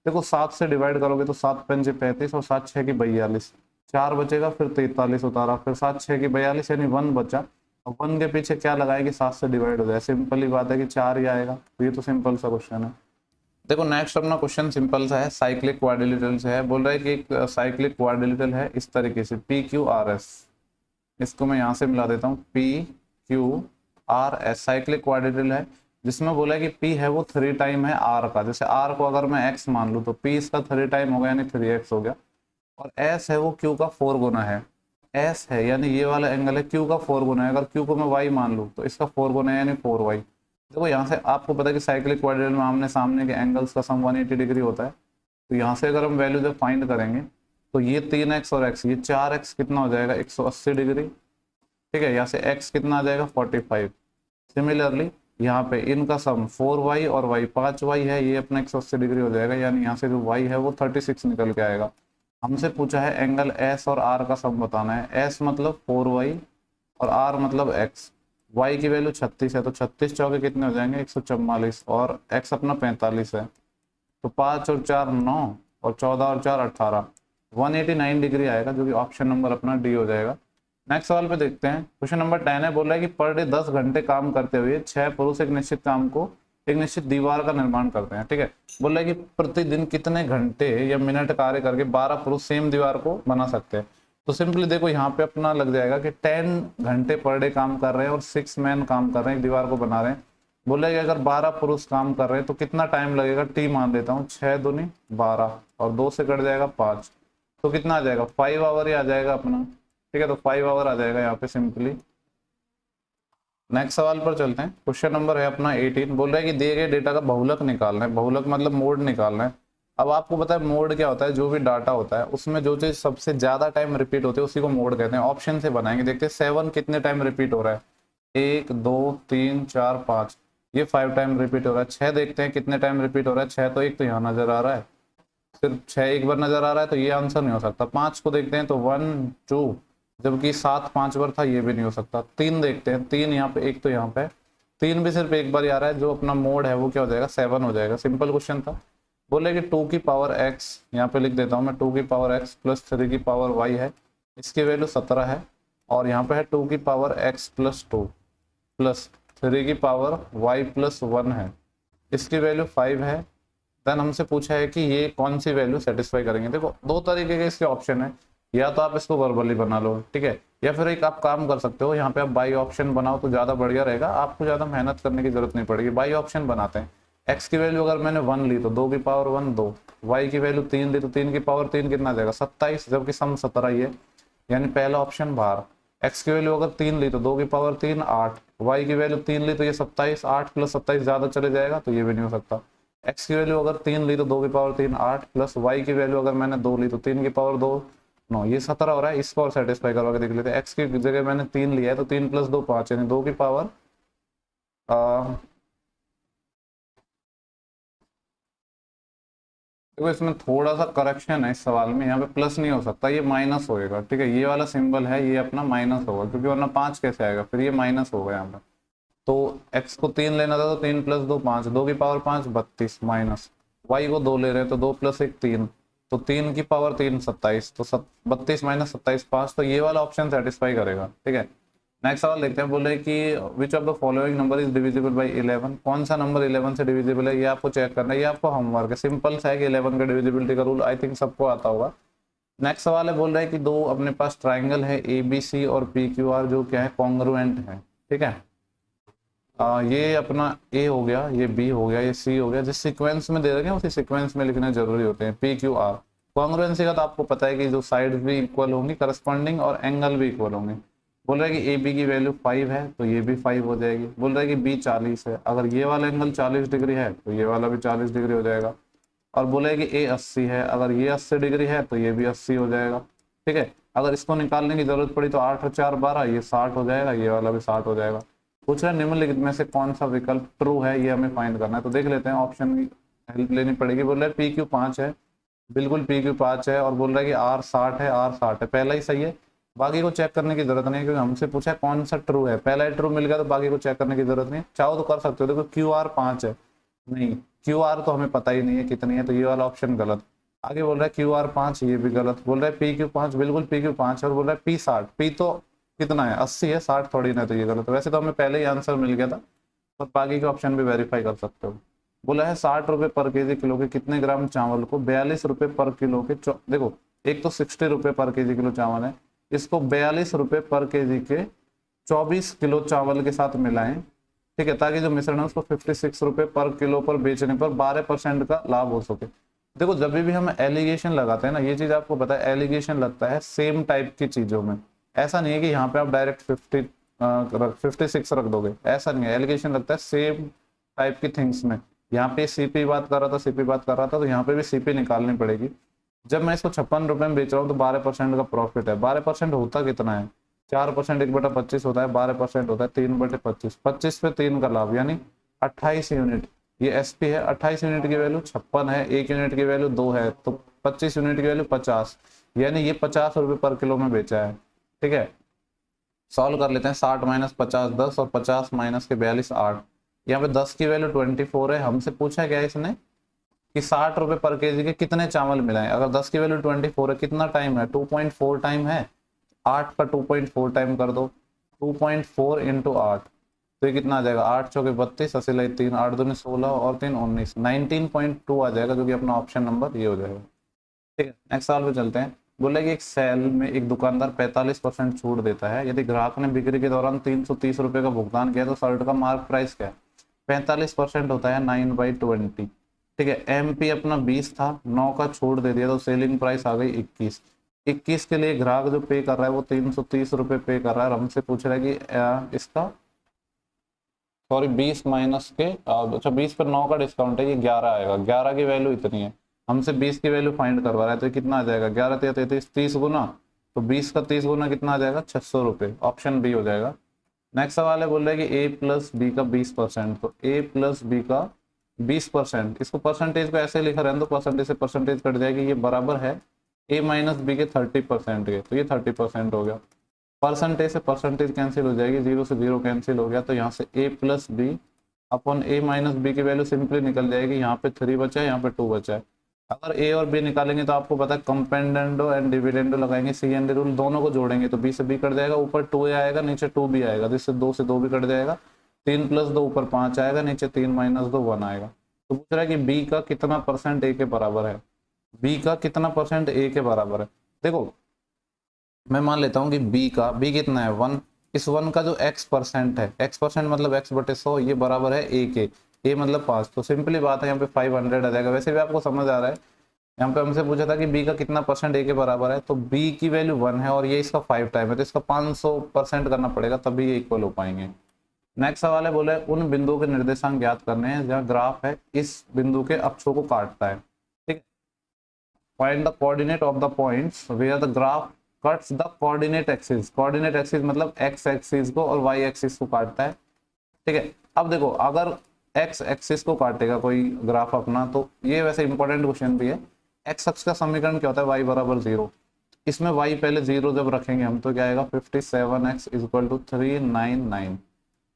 देखो 7 से डिवाइड करोगे तो 7 पंजे 35 और 7 6 की 42, 4 बचेगा, फिर 43 उतारा, फिर 7 6 की 42 यानी 1 बचा। अब 1 के पीछे क्या लगाएगी? 7 से डिवाइड हो जाए, सिंपल ही बात है कि 4 ही आएगा। तो ये तो सिंपल सा क्वेश्चन है। देखो नेक्स्ट अपना क्वेश्चन सिंपल सा है, साइक्लिक क्वाड्रिलेटरल से है। बोल रहा है कि एक साइक्लिक क्वाड्रिलेटरल है इस तरीके से PQRS, इसको मैं यहाँ से मिला देता हूँ PQRS, साइक्लिक क्वाड्रिलेटरल है जिसमें बोला है कि P है वो 3 टाइम है R का। जैसे R को अगर मैं X मान लूँ तो P इसका 3 टाइम हो गया यानी 3x हो गया, और S है वो Q का 4 गुना है। S है यानी ये वाला एंगल है Q का 4 गुना है, अगर Q को मैं Y मान लूँ तो इसका 4 गुना है यानी 4y। देखो यहाँ से आपको पता है कि साइक्लिक क्वाड्रिलेटरल में आमने सामने के एंगल्स का सम 180 डिग्री होता है। तो यहाँ से अगर हम वैल्यू जब फाइंड करेंगे तो ये 3x और x, ये 4x कितना हो जाएगा? 180 डिग्री, ठीक है। यहाँ से x कितना आ जाएगा? 45। सिमिलरली यहाँ पे इनका सम 4y और y 5y है, ये अपना 180 डिग्री हो जाएगा, यानी यहाँ से जो y है वो 36 निकल के आएगा। हमसे पूछा है एंगल S और R का सम बताना है। S मतलब 4y और R मतलब x। y की वैल्यू 36 है तो 36 चौके कितने हो जाएंगे? 144, और x अपना 45 है, तो 5 और 4 9 और 14 और 4 18, 189 डिग्री आएगा, जो कि ऑप्शन नंबर अपना डी हो जाएगा। नेक्स्ट सवाल पे देखते हैं। क्वेश्चन नंबर 10 है, बोल रहा है कि पर डे 10 घंटे काम करते हुए 6 पुरुष एक निश्चित काम को, एक निश्चित दीवार का निर्माण करते हैं, ठीक है। बोल रहा है कि प्रतिदिन कितने घंटे या मिनट कार्य करके 12 पुरुष सेम दीवार को बना सकते हैं। तो सिंपली देखो यहाँ पे अपना लग जाएगा कि 10 घंटे पर डे काम कर रहे हैं और 6 मैन काम कर रहे हैं, एक दीवार को बना रहे हैं। बोले कि अगर 12 पुरुष काम कर रहे हैं तो कितना टाइम लगेगा? टी मान देता हूँ, 6 दूनी 12 और 2 से कट जाएगा 5, तो कितना आ जाएगा? 5 आवर ही आ जाएगा अपना। ठीक है, तो 5 आवर आ जाएगा यहाँ पे सिंपली। नेक्स्ट सवाल पर चलते हैं। क्वेश्चन नंबर है अपना 18, बोल रहा है कि दिए गए डेटा का बहुलक निकालना है। बहुलक मतलब मोड निकालना है। अब आपको पता है मोड क्या होता है, जो भी डाटा होता है उसमें जो चीज सबसे ज्यादा टाइम रिपीट होती है उसी को मोड कहते हैं। ऑप्शन से बनाएंगे, देखते हैं 7 कितने टाइम रिपीट हो रहा है, 1 2 3 4 5, ये 5 टाइम रिपीट हो रहा है। 6 देखते हैं कितने टाइम रिपीट हो रहा है, 6 तो एक तो यहाँ नजर आ रहा है, सिर्फ 6 एक बार नजर आ रहा है, तो ये आंसर नहीं हो सकता। 5 को देखते हैं तो 1 2, जबकि 7 5 बार था, ये भी नहीं हो सकता। 3 देखते हैं, 3 यहाँ पे, एक तो यहाँ पे, 3 भी सिर्फ एक बार आ रहा है, जो अपना मोड है वो क्या हो जाएगा, 7 हो जाएगा। सिंपल क्वेश्चन था। बोले कि 2 की पावर x, यहाँ पे लिख देता हूँ मैं, 2 की पावर x प्लस 3 की पावर y है, इसकी वैल्यू 17 है। और यहाँ पे है 2 की पावर x प्लस 2 प्लस 3 की पावर y प्लस 1 है, इसकी वैल्यू 5 है। देन हमसे पूछा है कि ये कौन सी वैल्यू सेटिस्फाई करेंगे। देखो दो तरीके के इसके ऑप्शन है, या तो आप इसको वर्बली बना लो, ठीक है, या फिर एक आप काम कर सकते हो, यहाँ पे आप बाई ऑप्शन बनाओ तो ज्यादा बढ़िया रहेगा, आपको ज्यादा मेहनत करने की जरूरत नहीं पड़ेगी। बाई ऑप्शन बनाते हैं। x की वैल्यू अगर मैंने 1 ली तो 2 की पावर 1 2, y की वैल्यू 3 ली तो 3 की पावर 3 कितना आ जाएगा, 27, जबकि सम 17 ही है, यानी पहला ऑप्शन बाहर। x की वैल्यू अगर 3 ली तो 2 की पावर 3 8, y की वैल्यू 3 ली तो ये 27, 8 प्लस 27 ज्यादा चले जाएगा, तो ये भी नहीं हो सकता। x की वैल्यू अगर 3 ली तो 2 की पावर 3 8, प्लस y की वैल्यू अगर मैंने 2 ली तो 3 की पावर 2 9, ये 17 हो रहा है। इसको और सेटिस्फाई करवा के देख लेते हैं। x की जगह मैंने 3 लिया है तो 3 प्लस 2 5, यानी 2 की पावर देखो इसमें थोड़ा सा करेक्शन है इस सवाल में, यहाँ पे प्लस नहीं हो सकता, ये माइनस होएगा, ठीक है, ये वाला सिंबल है ये अपना माइनस होगा, क्योंकि वरना 5 कैसे आएगा, फिर ये माइनस होगा यहाँ पे। तो x को 3 लेना था तो 3 प्लस 2 5, 2 की पावर 5 32, माइनस y को 2 ले रहे हैं तो 2 प्लस 1 3, तो 3 की पावर 3 27, तो 32 माइनस 27 5, तो ये वाला ऑप्शन सेटिस्फाई करेगा, ठीक है। नेक्स्ट सवाल देखते हैं। बोले कि which of the following number is divisible by 11, कौन सा नंबर 11 से डिविजिबल है, ये आपको चेक करना है, ये आपको होमवर्क है। सिंपल सा है कि 11 का डिविजिबिलिटी का रूल आई थिंक सबको आता होगा। नेक्स्ट सवाल है, बोल रहा है कि दो अपने पास ट्राइंगल है ABC और PQR, जो क्या है कॉन्ग्रुएंट है, ठीक है। ये अपना A हो गया, ये B हो गया, ये C हो गया, जिस सीक्वेंस में दे रखे हैं उसी सीक्वेंस में लिखने जरूरी होते हैं। PQR कॉन्ग्रुएंसी का तो आपको पता है कि जो साइड भी इक्वल होंगी करस्पॉन्डिंग, और एंगल भी इक्वल होंगे। बोल रहा है कि AB की वैल्यू 5 है तो ये भी 5 हो जाएगी। बोल रहा है कि B 40 है, अगर ये वाला एंगल 40 डिग्री है तो ये वाला भी 40 डिग्री हो जाएगा। और बोला है कि A 80 है, अगर ये 80 डिग्री है तो ये भी 80 हो जाएगा, ठीक है। अगर इसको निकालने की जरूरत पड़ी तो 8 और 4 12, ये 60 हो जाएगा, ये वाला भी 60 हो जाएगा। पूछ रहा है निम्नलिखित में से कौन सा विकल्प ट्रू है, ये हमें फाइंड करना है। तो देख लेते हैं, ऑप्शन की हेल्प लेनी पड़ेगी। बोल रहा है PQ 5 है, बिल्कुल PQ 5 है, और बोल रहा है कि R 60 है, R 60 है, पहला ही सही है, बाकी को चेक करने की जरूरत नहीं है, क्योंकि हमसे पूछा है कौन सा ट्रू है, पहला ही ट्रू मिल गया तो बाकी को चेक करने की जरूरत नहीं है। चाहो तो कर सकते हो, देखो QR 5 है, नहीं QR तो हमें पता ही नहीं है कितनी है, तो ये वाला ऑप्शन गलत। आगे बोल रहा है QR 5, ये भी गलत। बोल रहा है PQ 5, बिल्कुल PQ 5 है, और बोल रहा है P 60, P तो कितना है 80 है, 60 थोड़ी ना, तो ये गलत। वैसे तो हमें पहले ही आंसर मिल गया था, और बाकी के ऑप्शन भी वेरीफाई कर सकते हो। बोला है 60 रुपए पर केजी किलो के कितने ग्राम चावल को 42 रुपए पर किलो के देखो एक तो 60 रुपए पर केजी किलो चावल है, इसको 42 रुपए पर केजी के 24 किलो चावल के साथ मिलाएं, ठीक है, ताकि जो मिश्रण है उसको 56 रुपए पर किलो पर बेचने पर 12% का लाभ हो सके। देखो जब भी हम एलिगेशन लगाते हैं ना, ये चीज आपको पता है, एलिगेशन लगता है सेम टाइप की चीजों में, ऐसा नहीं है कि यहाँ पे आप डायरेक्ट 56 रख दोगे, ऐसा नहीं है। एलिगेशन लगता है सेम टाइप की थिंग्स में। यहाँ पे CP बात कर रहा था, CP बात कर रहा था, तो यहाँ पे भी CP निकालनी पड़ेगी। जब मैं इसको 56 रुपए में बेच रहा हूँ तो 12% का प्रॉफिट है। 12% होता कितना है, 4% 1/25 होता है, 12% होता है 3/25, 25 पे 3 का लाभ, यानी 28 यूनिट। ये SP है, 28 यूनिट की वैल्यू 56 है, 1 यूनिट की वैल्यू 2 है, तो 25 यूनिट की वैल्यू 50, यानी ये 50 रुपए पर किलो में बेचा है, ठीक है। सॉल्व कर लेते हैं। 60 माइनस 50 10, और 50 माइनस के 42 8। यहाँ पे 10 की वैल्यू 24 है। हमसे पूछा क्या है इसने कि 60 रुपए पर केजी के कितने चावल मिलाएं। अगर 10 की वैल्यू 24 है, कितना टाइम है, 2.4 टाइम है, 8 का 2.4 टाइम कर दो, 2.4 इंटू 8, तो ये कितना आ जाएगा, 8 चौके 32, 80 लाई 3, 8 दूनी 16 और 3 19, 19.2 आ जाएगा, जो कि अपना ऑप्शन नंबर ये हो जाएगा, ठीक है। नेक्स्ट सवाल पे चलते हैं। बोला कि एक सेल में एक दुकानदार 45% छूट देता है, यदि ग्राहक ने बिक्री के दौरान 330 रुपए का भुगतान किया तो शर्ट का मार्क प्राइस क्या है। 45% होता है 9/20, ठीक है। MP अपना 20 था, 9 का छूट दे दिया तो सेलिंग प्राइस आ गई 21, 21 के लिए ग्राहक जो पे कर रहा है वो 330 रुपये पे कर रहा है, और हमसे पूछ रहा है कि इसका सॉरी 20 माइनस के अच्छा 20 पर 9 का डिस्काउंट है, ये 11 आएगा, 11 की वैल्यू इतनी है, हमसे 20 की वैल्यू फाइंड करवा रहा है, तो ये कितना आ जाएगा 11 33 30 गुना, तो 20 का 30 गुना कितना आ जाएगा 600 रुपये, ऑप्शन बी हो जाएगा। नेक्स्ट सवाल है, बोल रहा है कि ए प्लस बी का 20%, तो ए प्लस बी का 20%, इसको परसेंटेज को ऐसे लिखा रहने दो, परसेंटेज से परसेंटेज कट जाएगी, ये बराबर है ए माइनस बी के 30% के, तो ये 30% हो गया, परसेंटेज से परसेंटेज कैंसिल हो जाएगी, 0 से 0 कैंसिल हो गया, तो यहाँ से ए प्लस बी अपन ए माइनस बी की वैल्यू सिंपली निकल जाएगी, यहाँ पे 3 बचा है, यहाँ पे 2 बचा है। अगर ए और बी निकालेंगे तो आपको पता है कंपेंडेंडो एंड डिविडेंडो लगाएंगे, सी एंड रूल, दोनों को जोड़ेंगे तो बी से बी कट जाएगा, ऊपर 2 आएगा, नीचे 2 भी आएगा, जिससे 2 से 2 भी कट जाएगा, 3 प्लस 2 ऊपर 5 आएगा, नीचे 3 माइनस 2 1 आएगा। तो पूछ रहा है कि बी का कितना परसेंट ए के बराबर है, बी का कितना परसेंट ए के बराबर है। देखो मैं मान लेता हूँ कि बी कितना है 1, इस 1 का जो x% है, x% मतलब x बटे 100, ये बराबर है a के, a मतलब 5, तो सिंपली बात है यहाँ पे 500 आ जाएगा। वैसे भी आपको समझ आ रहा है, यहाँ पे हमसे पूछा था कि b का कितना परसेंट a के बराबर है, तो b की वैल्यू 1 है और ये इसका 5 टाइम है, तो इसका 500% करना पड़ेगा तभी ये इक्वल हो पाएंगे। नेक्स्ट सवाल है, बोले उन बिंदुओं के निर्देशांक ज्ञात करने हैं जहाँ ग्राफ है इस बिंदु के अक्षों को काटता है, ठीक है। Find the coordinate of the points where the graph cuts the coordinate axis, coordinate axis मतलब एक्स एक्सिस को और वाई एक्सिस को काटता है, ठीक है। अब देखो अगर एक्स एक्सिस को काटेगा कोई ग्राफ अपना, तो ये वैसे इंपॉर्टेंट क्वेश्चन भी है, एक्स अक्ष का समीकरण क्या होता है, वाई बराबर 0, इसमें वाई पहले 0 जब रखेंगे हम तो क्या आएगा 57x इक्वल टू 399,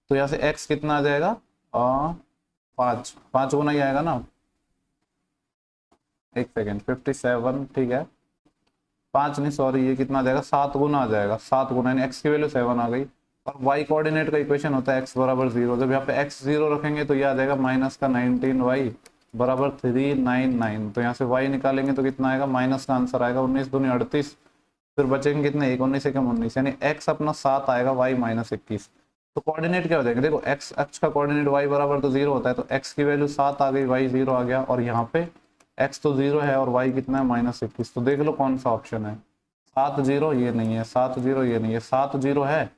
तो यहाँ से x कितना आ जाएगा 5 गुना ही आएगा ना, एक सेकेंड 57, ठीक है 5 नहीं सॉरी ये कितना आ जाएगा 7 गुना आ जाएगा, 7 गुना यानी x की वैल्यू 7 आ गई। और y कोऑर्डिनेट का इक्वेशन होता है x बराबर 0, जब यहाँ पे x 0 रखेंगे तो ये आ जाएगा माइनस का 19y बराबर 399, तो यहाँ से y निकालेंगे तो कितना आएगा, माइनस का आंसर आएगा 19 दूनी 38, फिर बचेंगे कितने 1, 19 एकम 19, यानी x अपना 7 आएगा, y माइनस 21। तो कोऑर्डिनेट क्या हो जाएगा, देखो x अक्ष का कोऑर्डिनेट y बराबर तो 0 होता है, तो x की वैल्यू 7 आ गई, y 0 आ गया, और यहाँ पे x तो 0 है और y कितना है माइनस 21, तो देख लो कौन सा ऑप्शन है, 7 0 ये नहीं है, 7 0 ये नहीं है, 7 0 है,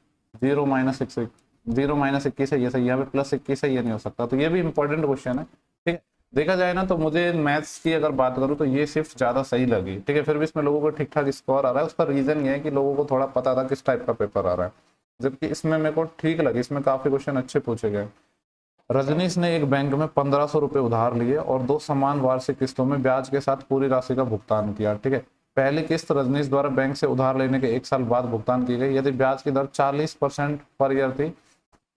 0 माइनस 21 है, ये सही, यहाँ पे प्लस 21 है, ये नहीं हो सकता, तो ये भी इंपॉर्टेंट क्वेश्चन है, ठीक है। देखा जाए ना तो मुझे मैथ्स की अगर बात करूँ तो ये शिफ्ट ज़्यादा सही लगी, ठीक है, फिर भी इसमें लोगों को ठीक ठाक स्कोर आ रहा है, उसका रीज़न ये है कि लोगों को थोड़ा पता था किस टाइप का पेपर आ रहा है, जबकि इसमें मेरे को ठीक लगी, इसमें काफ़ी क्वेश्चन अच्छे पूछे गए। रजनीश ने एक बैंक में 1500 रुपये उधार लिए और 2 समान वार्षिक किस्तों में ब्याज के साथ पूरी राशि का भुगतान किया, ठीक है। पहली किस्त रजनीश द्वारा बैंक से उधार लेने के 1 साल बाद भुगतान की गई, यदि ब्याज की दर 40% पर ईयर थी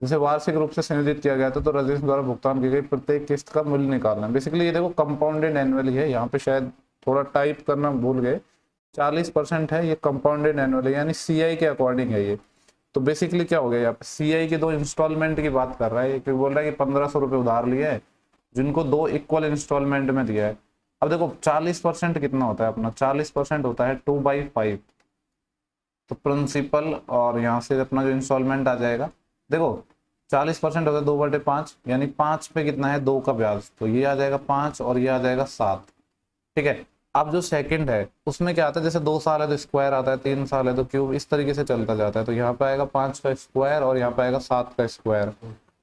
जिसे वार्षिक रूप से संयोजित किया गया था, तो रजनीश द्वारा भुगतान की गई प्रत्येक किस्त का मूल्य निकालना है। बेसिकली ये देखो कंपाउंडेड एनुअली है, यहाँ पे शायद थोड़ा टाइप करना भूल गए, 40% है, ये कंपाउंडेड एनुअली यानी CI के अकॉर्डिंग है ये। तो बेसिकली क्या हो गया, यहाँ पे CI के 2 इंस्टॉलमेंट की बात कर रहा है, एक बोल रहा है कि 1500 रुपये उधार लिया है जिनको 2 इक्वल इंस्टॉलमेंट में दिया है। अब देखो 40% कितना होता है अपना, 40% होता है 2/5, तो प्रिंसिपल और यहाँ से अपना जो इंस्टॉलमेंट आ जाएगा, देखो 40% होता है 2/5 यानी 5 पे कितना है 2 का ब्याज, तो ये आ जाएगा 5 और ये आ जाएगा 7, ठीक है। अब जो सेकंड है उसमें क्या आता है, जैसे 2 साल है तो स्क्वायर आता है, 3 साल है तो क्यूब, इस तरीके से चलता जाता है, तो यहाँ पे आएगा 5 का स्क्वायर और यहाँ पे आएगा 7 का स्क्वायर।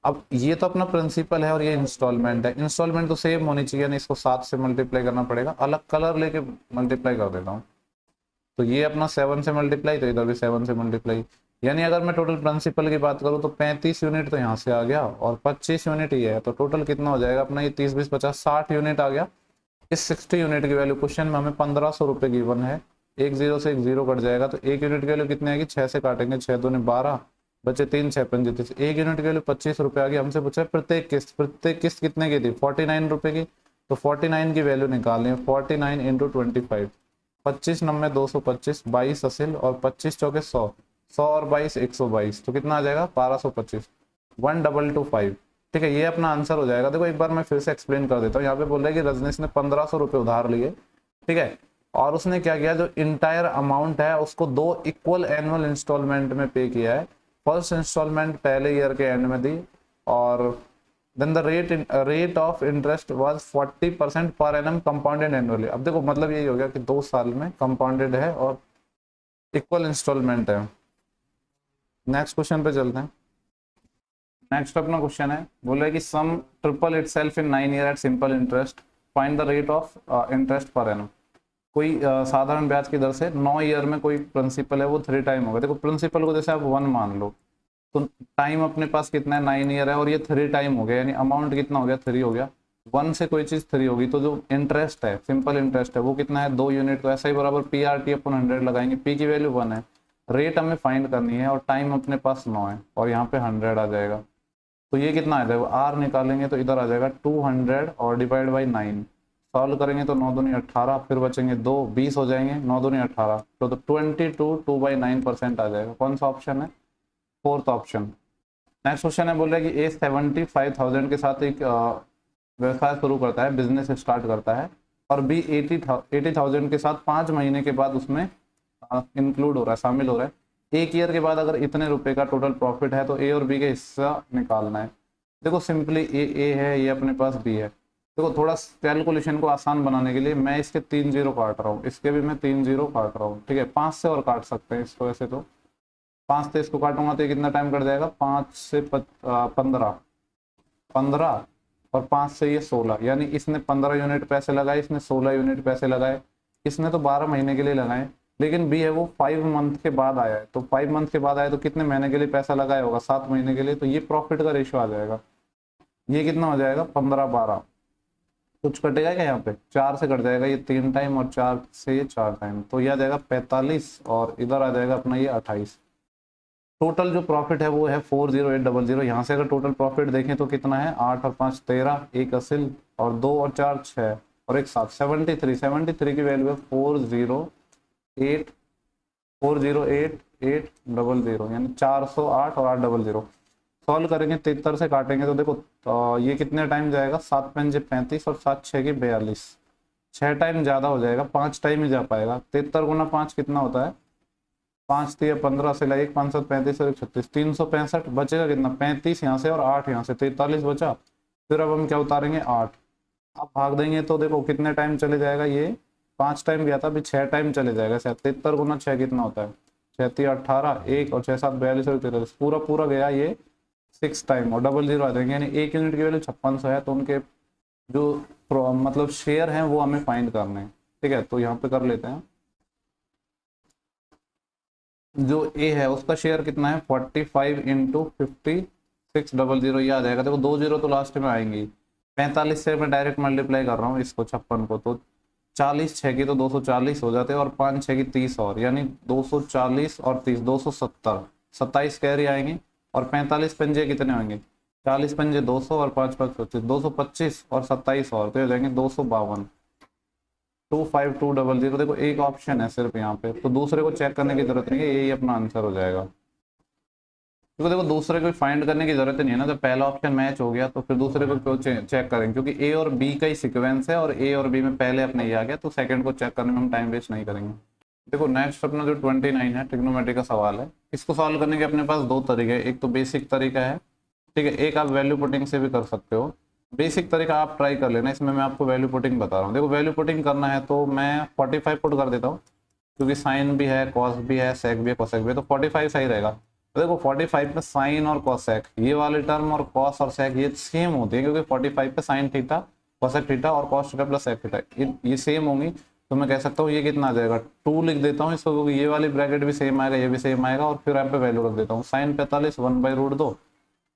अब ये तो अपना प्रिंसिपल है और ये इंस्टॉलमेंट है, इंस्टॉलमेंट तो सेम होनी चाहिए, यानी इसको 7 से मल्टीप्लाई करना पड़ेगा, अलग कलर लेके मल्टीप्लाई कर देता हूँ, तो ये अपना 7 से मल्टीप्लाई, तो इधर भी 7 से मल्टीप्लाई, यानी अगर मैं टोटल प्रिंसिपल की बात करूँ तो 35 यूनिट तो यहाँ से आ गया और 25 यूनिट ये है, तो टोटल कितना हो जाएगा अपना, ये 30 20 50 60 यूनिट आ गया। इस 60 यूनिट की वैल्यू क्वेश्चन में हमें 1500 रुपये गिवन है, एक 0 से एक 0 कट जाएगा, तो 1 यूनिट की वैल्यू कितनी आएगी, 6 से काटेंगे, 6 दूनी 12 बचे 3 6 5 30, 1 यूनिट की वैल्यू 25 रुपये आ गई। हमसे पूछा है प्रत्येक किस्त कितने की थी, 49 रुपये की, तो 49 की वैल्यू निकालनी है, 49 इंटू 25, 25 9 225, 22 असिल और 25 चौके 100, 100 और 22 122, तो कितना आ जाएगा 1225, 1225, ठीक है। ये अपना आंसर हो जाएगा। देखो एक बार मैं फिर से एक्सप्लेन कर देता हूँ, यहाँ पे बोल रहा है कि रजनीश ने 1500 रुपये उधार लिए, ठीक है, और उसने क्या किया, जो इंटायर अमाउंट है उसको 2 इक्वल एनुअल इंस्टॉलमेंट में पे किया है। फर्स्ट इंस्टॉलमेंट पहले ईयर के एंड में दी, और then the rate of interest was 40% per annum compounded annually. अब देखो मतलब यही हो गया कि 2 साल में कंपाउंडेड है और इक्वल इंस्टॉलमेंट है। नेक्स्ट क्वेश्चन पे चलते हैं। नेक्स्ट अपना क्वेश्चन है, बोला है कि sum triple itself in 9 year at simple interest, find the rate of interest per annum. कोई साधारण ब्याज की दर से 9 ईयर में कोई प्रिंसिपल है वो 3 टाइम होगा। देखो प्रिंसिपल को जैसे आप 1 मान लो, तो टाइम अपने पास कितना है 9 ईयर है, और ये 3 टाइम हो गया, यानी अमाउंट कितना हो गया 3 हो गया। 1 से कोई चीज़ 3 होगी तो जो इंटरेस्ट है, सिंपल इंटरेस्ट है, वो कितना है 2 यूनिट। तो ऐसा ही बराबर PRT अपन 100 लगाएंगे, P की वैल्यू 1 है, रेट हमें फाइंड करनी है, और टाइम अपने पास 9 है, और यहाँ पे 100 आ जाएगा। तो ये कितना आ जाएगा, R निकालेंगे तो इधर आ जाएगा 200 और डिवाइड बाई 9। सॉल्व करेंगे तो 9 दूनी 18, फिर बचेंगे 2, 20 हो जाएंगे, 9 दूनी 18, तो 22 2/9% आ जाएगा। कौन सा ऑप्शन है, फोर्थ ऑप्शन। नेक्स्ट क्वेश्चन है, बोल रहा है कि A 75,000 के साथ एक व्यवसाय शुरू करता है, बिजनेस स्टार्ट करता है, और B 80,000 के साथ 5 महीने के बाद उसमें इंक्लूड हो रहा है, शामिल हो रहा है। 1 ईयर के बाद अगर इतने रुपए का टोटल प्रॉफिट है तो A और B का हिस्सा निकालना है। देखो सिंपली A है, ये अपने पास B है। देखो थोड़ा कैलकुलेशन को आसान बनाने के लिए मैं इसके 3 जीरो काट रहा हूँ, इसके भी मैं 3 जीरो काट रहा हूँ, ठीक है। 5 से और काट सकते हैं इसको, वैसे तो 5 से इसको काटूंगा तो ये कितना टाइम कट जाएगा, 5 से 15, 15 और 5 से ये 16, यानी इसने 15 यूनिट पैसे लगाए, इसने 16 यूनिट पैसे लगाए, इसने तो 12 महीने के लिए लगाए, लेकिन बी है वो 5 मंथ के बाद आया है। तो 5 मंथ के बाद आया तो कितने महीने के लिए पैसा लगाया होगा, 7 महीने के लिए। तो ये प्रॉफिट का रेशियो आ जाएगा, ये कितना हो जाएगा 15-12। कुछ कटेगा क्या यहाँ पे, 4 से कट जाएगा, ये 3 टाइम और 4 से ये 4 टाइम, तो ये आ जाएगा 45, और इधर आ जाएगा अपना ये 28। टोटल जो प्रॉफिट है वो है 40800। यहाँ से अगर टोटल प्रॉफिट देखें तो कितना है, 8 और 5 13, एक असिल, और 2 और 4 6, और एक 7, 73 की वैल्यू है 408,800, यानी 408 और 800। सॉल्व करेंगे 73 से काटेंगे तो देखो तो ये कितने टाइम जाएगा, 7 पंजे 35 और 7 6 की 42, 6 टाइम ज़्यादा हो जाएगा, 5 टाइम ही जा पाएगा। 73 गुना 5 कितना होता है, 5 3 15 से लाइक 5 7 35 और 36, 365 बचेगा कितना, 35 यहाँ से और 8 यहाँ से, 43 बचा। फिर अब हम क्या उतारेंगे 8, अब भाग देंगे तो देखो कितने टाइम चले जाएगा, ये 5 टाइम गया था, अभी 6 टाइम चले जाएगा। 73 गुना 6 कितना होता है, 36 18, 1 और 6 7 42 और 43, पूरा गया ये 6 टाइम, और 00 आ जाएंगे, यानी 1 यूनिट की वैल्यू 5600 है। तो उनके जो मतलब शेयर हैं वो हमें फाइंड करने हैं, ठीक है। तो यहाँ पे कर लेते हैं, जो ए है उसका शेयर कितना है 45 इंटू 5600, ये आ जाएगा। देखो 2 जीरो तो लास्ट में आएंगी, 45 से मैं डायरेक्ट मल्टीप्लाई कर रहा हूँ इसको 56 को, तो 40 6 की तो 240 हो जाते हैं, और 5 6 की 30 और, यानी 240 और 30 270, 27 कैरी आएंगे, और 45 पंजे कितने होंगे, 40 पंजे 200 और 5 5 25, 225 और 27 और, तो हो जाएंगे 252, 25200। देखो एक ऑप्शन है सिर्फ यहाँ पे, तो दूसरे को चेक करने की जरूरत नहीं है, यही अपना आंसर हो जाएगा। क्योंकि देखो दूसरे को फाइंड करने की जरूरत नहीं है ना, जब पहला ऑप्शन मैच हो गया तो फिर दूसरे को क्यों चेक करेंगे, क्योंकि ए और बी का ही सीक्वेंस है, और ए और बी में पहले अपने ये आ गया, तो सेकंड को चेक करने में हम टाइम वेस्ट नहीं करेंगे। देखो नेक्स्ट अपना जो 29 है, ट्रिग्नोमेट्री का सवाल है। इसको सॉल्व करने के अपने पास 2 तरीके हैं, एक तो बेसिक तरीका है, ठीक है, एक आप वैल्यू पुटिंग से भी कर सकते हो। बेसिक तरीका आप ट्राई कर लेना, इसमें मैं आपको वैल्यू पुटिंग बता रहा हूँ। देखो वैल्यू पुटिंग करना है तो मैं 45 पुट कर देता हूँ, क्योंकि साइन भी है, कॉस भी है, सेक भी है, कोसेक भी है, तो 45 सही रहेगा। तो देखो 45 पे साइन और कोसेक, ये वाले टर्म और कॉस और सेक ये सेम होते हैं, क्योंकि 45 पे साइन थीटा, कोसेक थीटा और cos theta plus sec theta ये सेम होंगी। तो मैं कह सकता हूँ ये कितना आ जाएगा 2 लिख देता हूँ इसको, क्योंकि ये वाली ब्रैकेट भी सेम आएगा, ये भी सेम आएगा, और फिर यहाँ पे वैल्यू रख देता हूँ। साइन 45 1/√2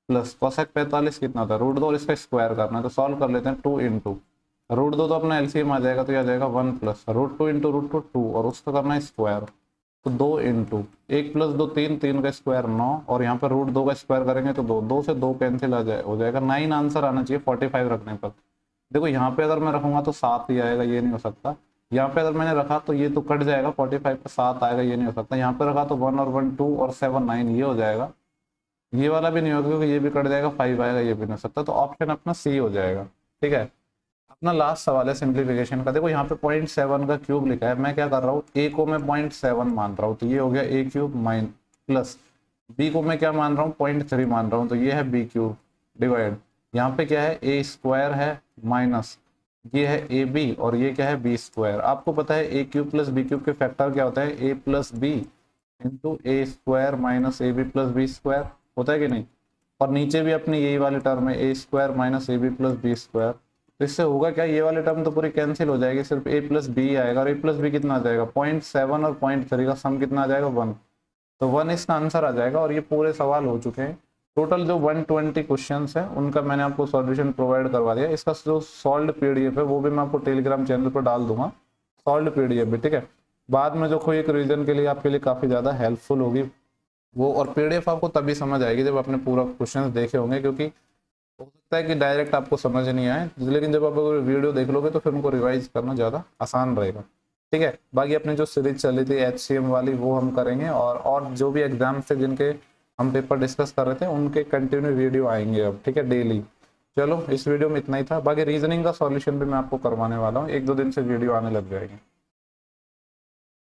प्लस कोसेक 45 कितना होता है √2, और इसका स्क्वायर करना है, तो सॉल्व कर लेते हैं। 2 इंटू √2 तो अपना एलसीएम आ जाएगा, तो ये आ जाएगा 1 प्लस √2 इंटू √2 2, और उसका करना है स्क्वायर, तो 2 इंटू 1 प्लस 2 3, 3 का स्क्वायर 9, और यहाँ पर √2 का स्क्वायर करेंगे तो 2, 2 से 2 कैंसिल हो जाएगा 9 आंसर आना चाहिए 45 रखने पर। देखो यहाँ पे अगर मैं रखूंगा तो 7 ही आएगा, ये नहीं हो सकता। यहाँ पे अगर मैंने रखा तो ये तो कट जाएगा, 45 पे 7 आएगा, ये नहीं हो सकता। यहाँ पे रखा तो 1 और 1 2 और 7 9, ये हो जाएगा। ये वाला भी नहीं होगा क्योंकि ये भी कट जाएगा, 5 आएगा, ये भी नहीं हो सकता। तो ऑप्शन अपना सी हो जाएगा, ठीक है। अपना लास्ट सवाल है सिंप्लीफिकेशन का। देखो यहाँ पे 0.7 का क्यूब लिखा है, मैं क्या कर रहा हूँ, ए को मैं 0.7 मान रहा हूँ, तो ये हो गया ए क्यूब माइन प्लस बी को मैं क्या मान रहा हूँ 0.3 मान रहा हूँ, तो ये है बी क्यूब डिवाइड, यहाँ पे क्या है ए स्क्वायर है माइनस ये है ए बी, और ये क्या है बी स्क्वायर। आपको पता है a cube plus b cube के फैक्टर क्या होता है, a plus b into a square minus a b plus b square, होता है कि नहीं। और नीचे भी अपनी यही वाली टर्म है a square minus a b plus b square. तो इससे होगा क्या, ये वाली टर्म तो पूरी कैंसिल हो जाएगी, सिर्फ ए प्लस बी आएगा। और ए प्लस बी कितना आ जाएगा 0.7 और 0.3 का सम कितना आ जाएगा 1। तो 1 इसका आंसर आ जाएगा। और ये पूरे सवाल हो चुके हैं। टोटल जो 120 क्वेश्चंस है उनका मैंने आपको सॉल्यूशन प्रोवाइड करवा दिया। इसका जो सॉल्व पीडीएफ है वो भी मैं आपको टेलीग्राम चैनल पर डाल दूंगा, सॉल्व पीडीएफ भी, ठीक है। बाद में जो कोई एक रीजन के लिए आपके लिए काफ़ी ज़्यादा हेल्पफुल होगी वो। और पीडीएफ आपको तभी समझ आएगी जब आपने पूरा क्वेश्चन देखे होंगे, क्योंकि हो सकता है कि डायरेक्ट आपको समझ नहीं आए, लेकिन जब आप वीडियो देख लोगे तो फिर उनको रिवाइज करना ज़्यादा आसान रहेगा, ठीक है। बाकी अपनी जो सीरीज चली थी HCM वाली वो हम करेंगे, और जो भी एग्जाम से जिनके हम पेपर डिस्कस कर रहे थे उनके कंटिन्यू वीडियो आएंगे अब, ठीक है, डेली। चलो इस वीडियो में इतना ही था। बाकी रीजनिंग का सॉल्यूशन भी मैं आपको करवाने वाला हूँ, 1-2 दिन से वीडियो आने लग जाएगी।